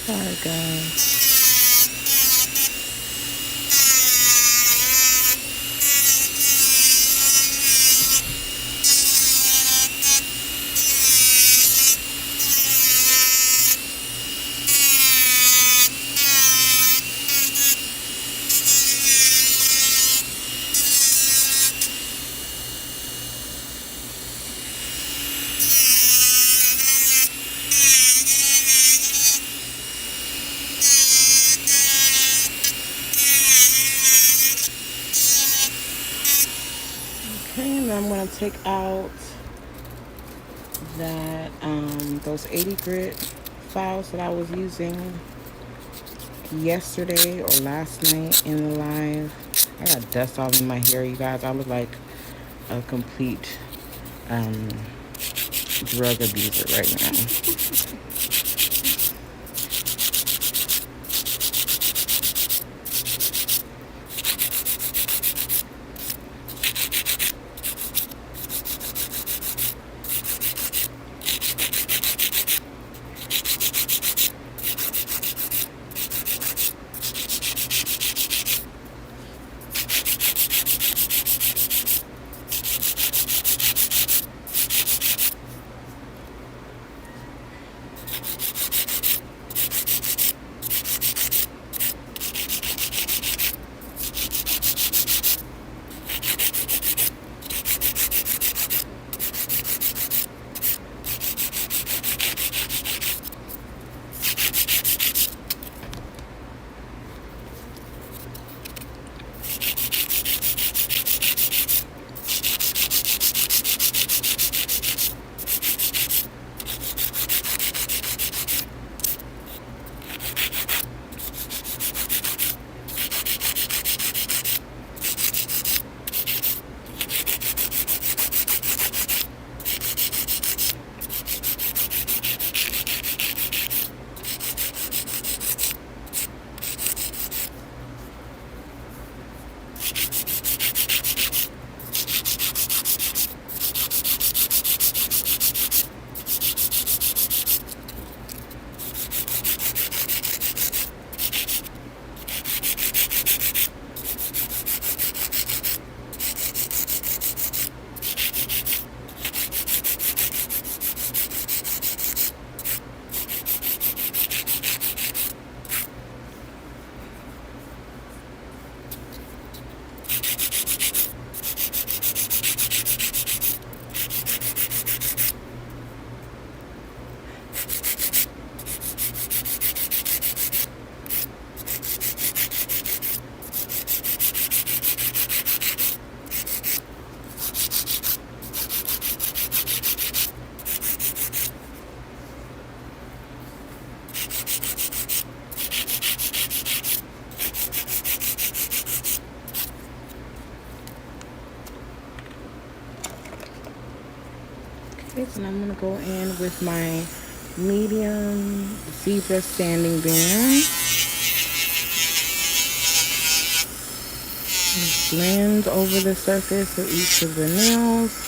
Sorry, guys. Okay, and then I'm gonna take out that those 80 grit files that I was using yesterday or last night in the live. I got dust all in my hair, you guys. I look like a complete drug abuser right now. Okay, so I'm gonna go in with my medium zebra standing band. Blend over the surface of each of the nails.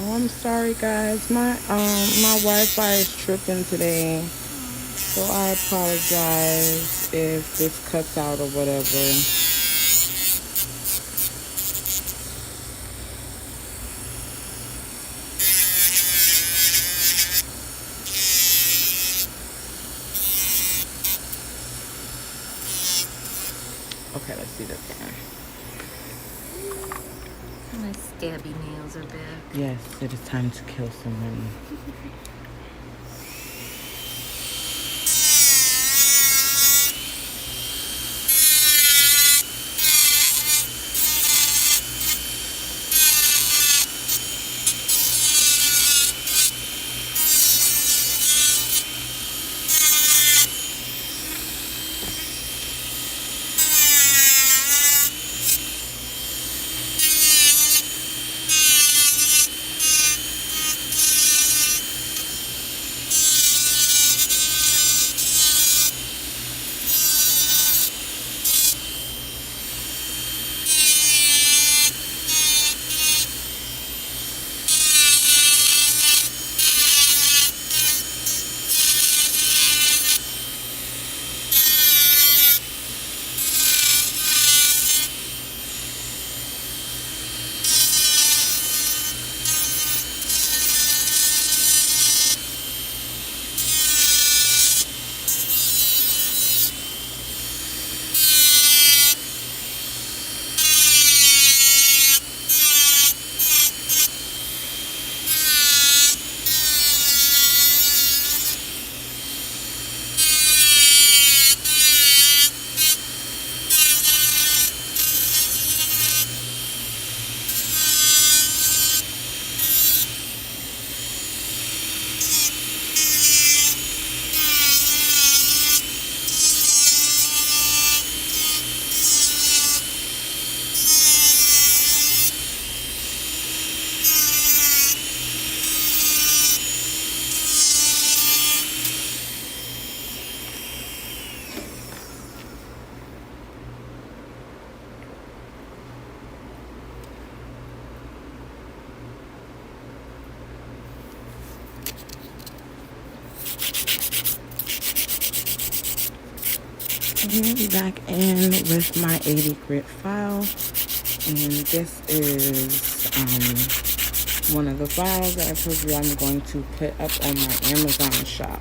Oh, I'm sorry, guys. My Wi-Fi is tripping today, so I apologize if this cuts out or whatever. Okay, let's see this again. My stabby nails are back. Yes, it is time to kill someone. Back in with my 80 grit file, and this is one of the files that I told you I'm going to put up on my Amazon shop.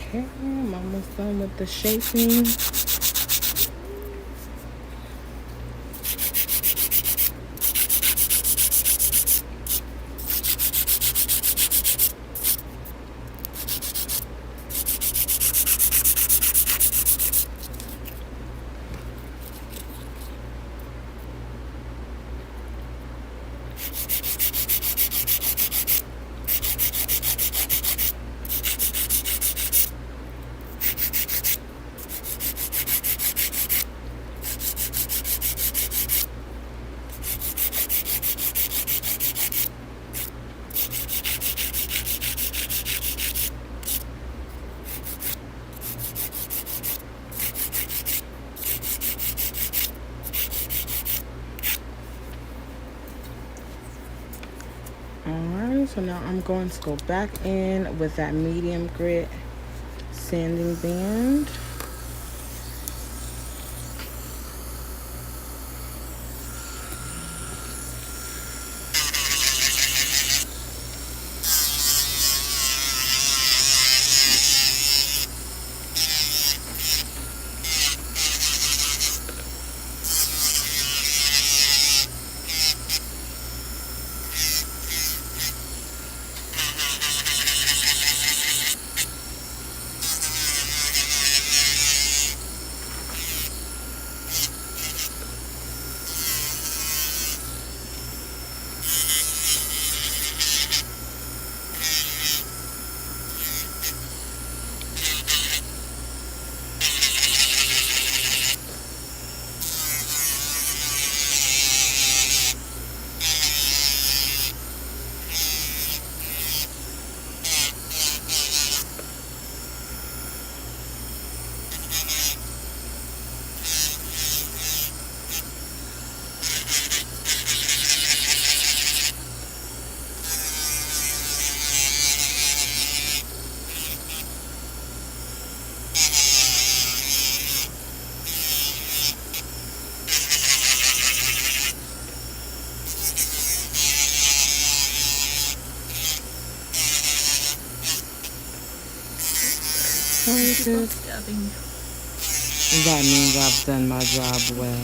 Okay, I'm almost done with the shaping. clean. So now I'm going to go back in with that medium grit sanding band. Keep on stabbing. That means I've done my job well.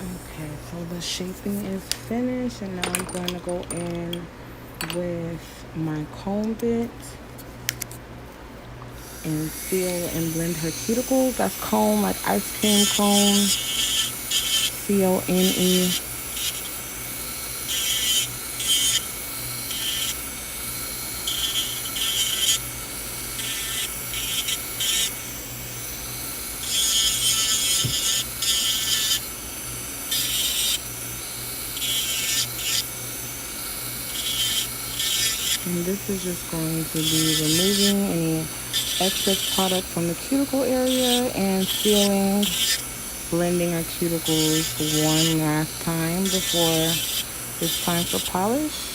Okay, so the shaping is finished, and now I'm going to go in with my comb bit and seal and blend her cuticles. That's comb, like ice cream cone, CONE. And this is just going to be removing any excess product from the cuticle area and sealing, blending our cuticles one last time before it's time for polish.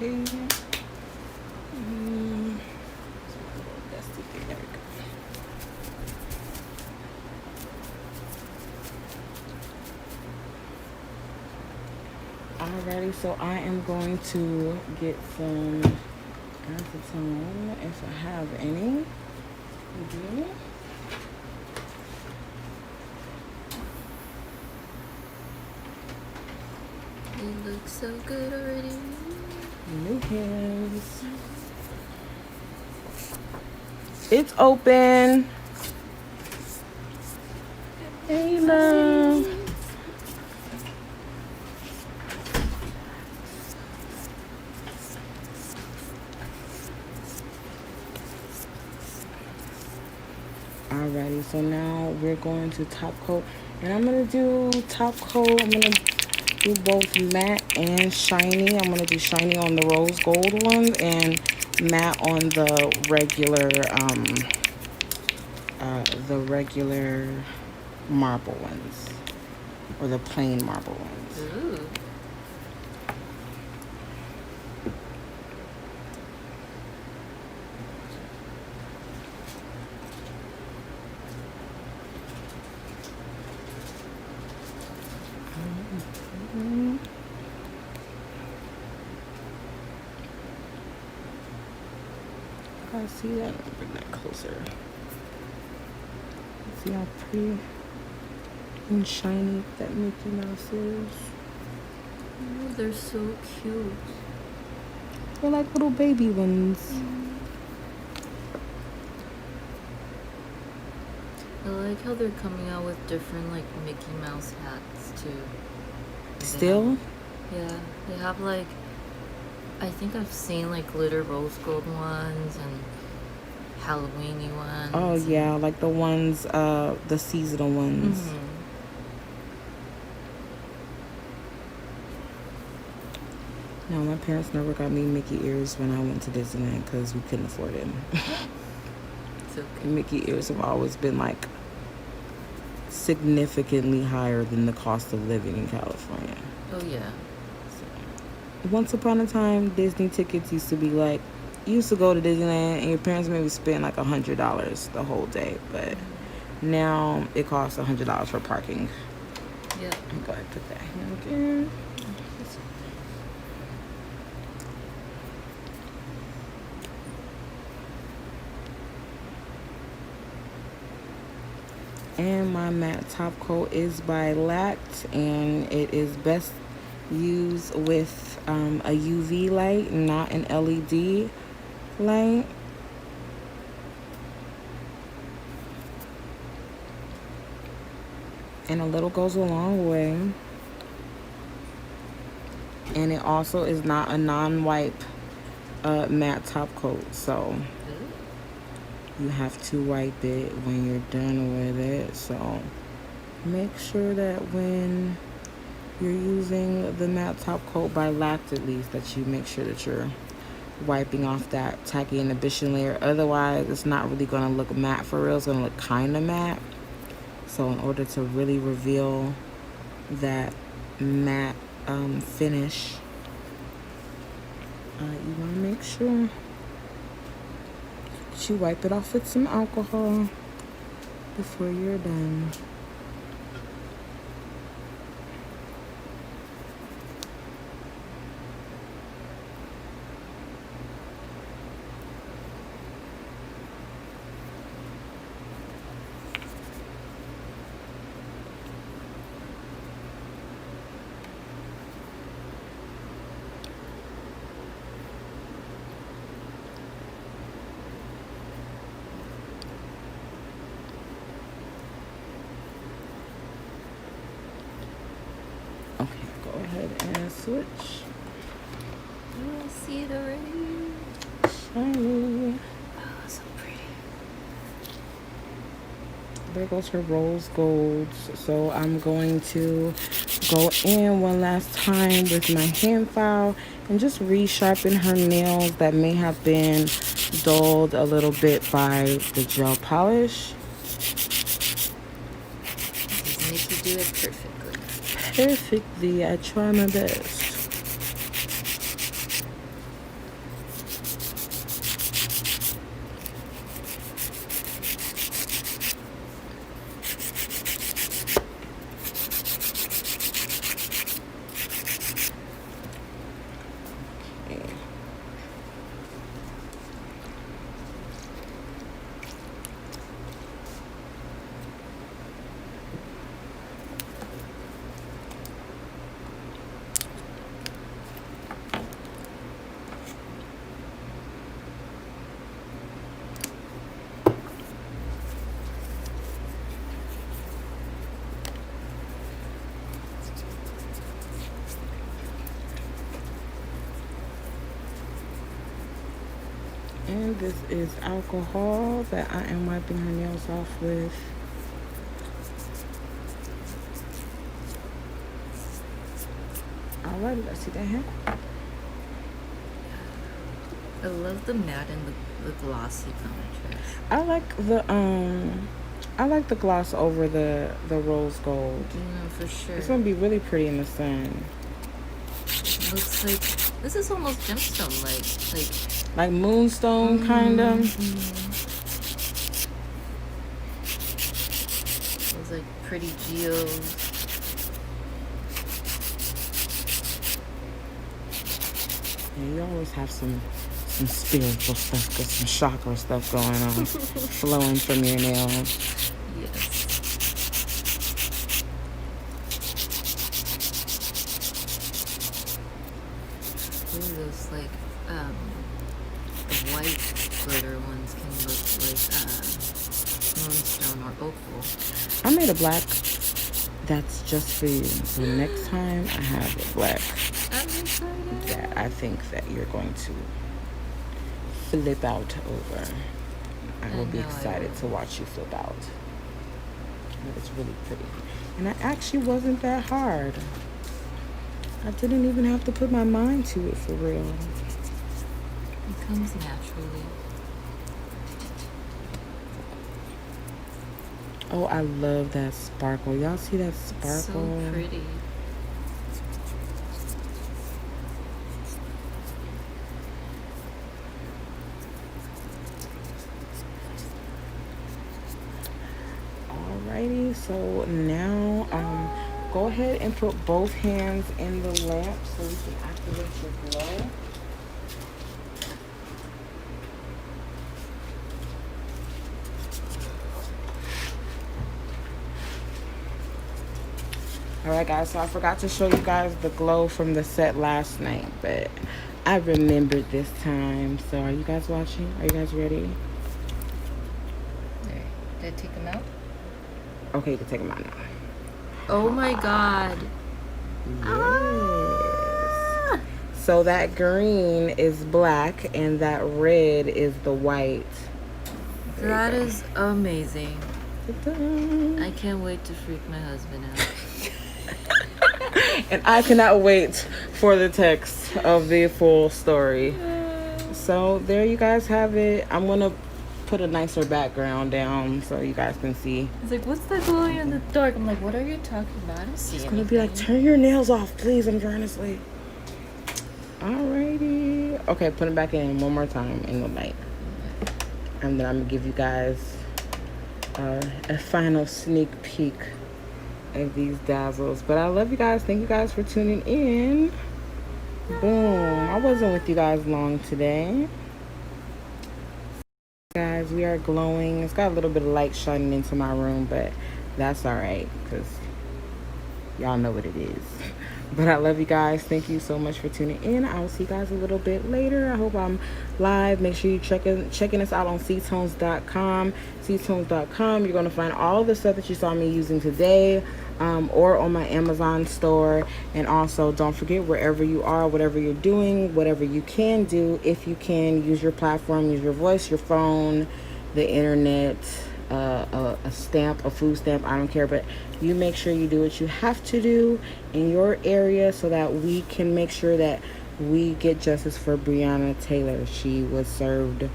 Okay. That's the thing. There we go. Alrighty, so I am going to get some acetone if I have any. Do. It looks so good already. New hands. It's open. Hey, love. Alrighty, so now we're going to top coat. And I'm going to do top coat. I'm going to do both matte and shiny. I'm going to do shiny on the rose gold ones and matte on the regular marble ones. Or the plain marble ones. Ooh. I see that. Let me bring that closer. See how pretty and shiny that Mickey Mouse is. Oh, they're so cute. They're like little baby ones. I like how they're coming out with different like Mickey Mouse hats too. Still? Yeah, they have like, I think I've seen like glitter rose gold ones and Halloweeny ones. Oh yeah, like the ones, the seasonal ones. Mm-hmm. No, my parents never got me Mickey ears when I went to Disneyland because we couldn't afford it. It's okay. Mickey ears have always been like significantly higher than the cost of living in California. Oh yeah. Once upon a time, Disney tickets used to be like, you used to go to Disneyland and your parents maybe spend like $100 the whole day, but now it costs $100 for parking. Yeah. I'm going to put that here again. And my matte top coat is by Lact, and it is best used with a UV light, not an LED light. And a little goes a long way. And it also is not a non-wipe matte top coat, so you have to wipe it when you're done with it. So make sure that when you're using the matte top coat by Lact, at least, that you make sure that you're wiping off that tacky inhibition layer. Otherwise, it's not really going to look matte for real. It's going to look kind of matte. So in order to really reveal that matte finish, you want to make sure that you wipe it off with some alcohol before you're done. Okay, go ahead and switch. Oh, I see it already. Shiny. Oh, so pretty. There goes her rose golds. So I'm going to go in one last time with my hand file and just resharpen her nails that may have been dulled a little bit by the gel polish. Just make you do it perfectly. Perfectly. I try my best. And this is alcohol that I am wiping her nails off with. Alrighty, let's see that hand. I love the matte and the glossy contrast. I like the gloss over the rose gold. For sure. It's gonna be really pretty in the sun. It looks like this is almost gemstone Like moonstone kind of. Those like pretty geodes. Yeah, you always have some spiritual stuff, some chakra stuff going on, flowing from your nails. Yes. Ooh, those like the white glitter ones can look like moonstone or opal. I made a black that's just for you. So next time I have a black I'm excited. that I think that you're going to flip out over. I will be know I excited will. to watch you flip out. But it's really pretty. And it actually wasn't that hard. I didn't even have to put my mind to it for real. It comes naturally. Oh, I love that sparkle. Y'all see that sparkle? So pretty. Alrighty, so now go ahead and put both hands in the lamp so we can activate your glow. Alright guys, so I forgot to show you guys the glow from the set last night, but I remembered this time. So are you guys watching? Are you guys ready? There. Did I take them out? Okay, you can take them out now. Oh my god. Yes. So that green is black and that red is the white. There That you go. is amazing. Ta-da. I can't wait to freak my husband out. And I cannot wait for the text of the full story. So there you guys have it. I'm gonna put a nicer background down so you guys can see. He's like, what's that glowing in the dark? I'm like, what are you talking about? I don't see It's gonna be like, turn your nails off, please. I'm trying to sleep. Alrighty. Okay, put it back in one more time in the light. And then I'm gonna give you guys a final sneak peek of these dazzles. But I love you guys. Thank you guys for tuning in. Boom. I wasn't with you guys long today. Guys, we are glowing. It's got a little bit of light shining into my room, but that's alright because y'all know what it is. But I love you guys. Thank you so much for tuning in. I will see you guys a little bit later. I hope I'm live. Make sure you checking us out on ctones.com. ctones.com. You're going to find all the stuff that you saw me using today, or on my Amazon store. And also, don't forget, wherever you are, whatever you're doing, whatever you can do, if you can, use your platform, use your voice, your phone, the internet, a stamp, a food stamp, I don't care, but you make sure you do what you have to do in your area so that we can make sure that we get justice for Breonna Taylor. She was served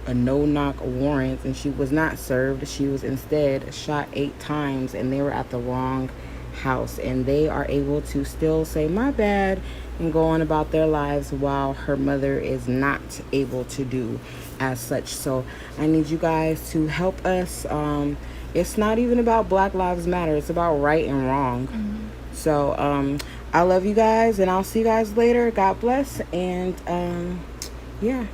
a no-knock warrant, and she was not served. She was instead shot 8 times, and they were at the wrong house, and they are able to still say my bad and go on about their lives while her mother is not able to do as such. So I need you guys to help us. It's not even about Black Lives Matter. It's about right and wrong. So I love you guys, and I'll see you guys later. God bless. And yeah,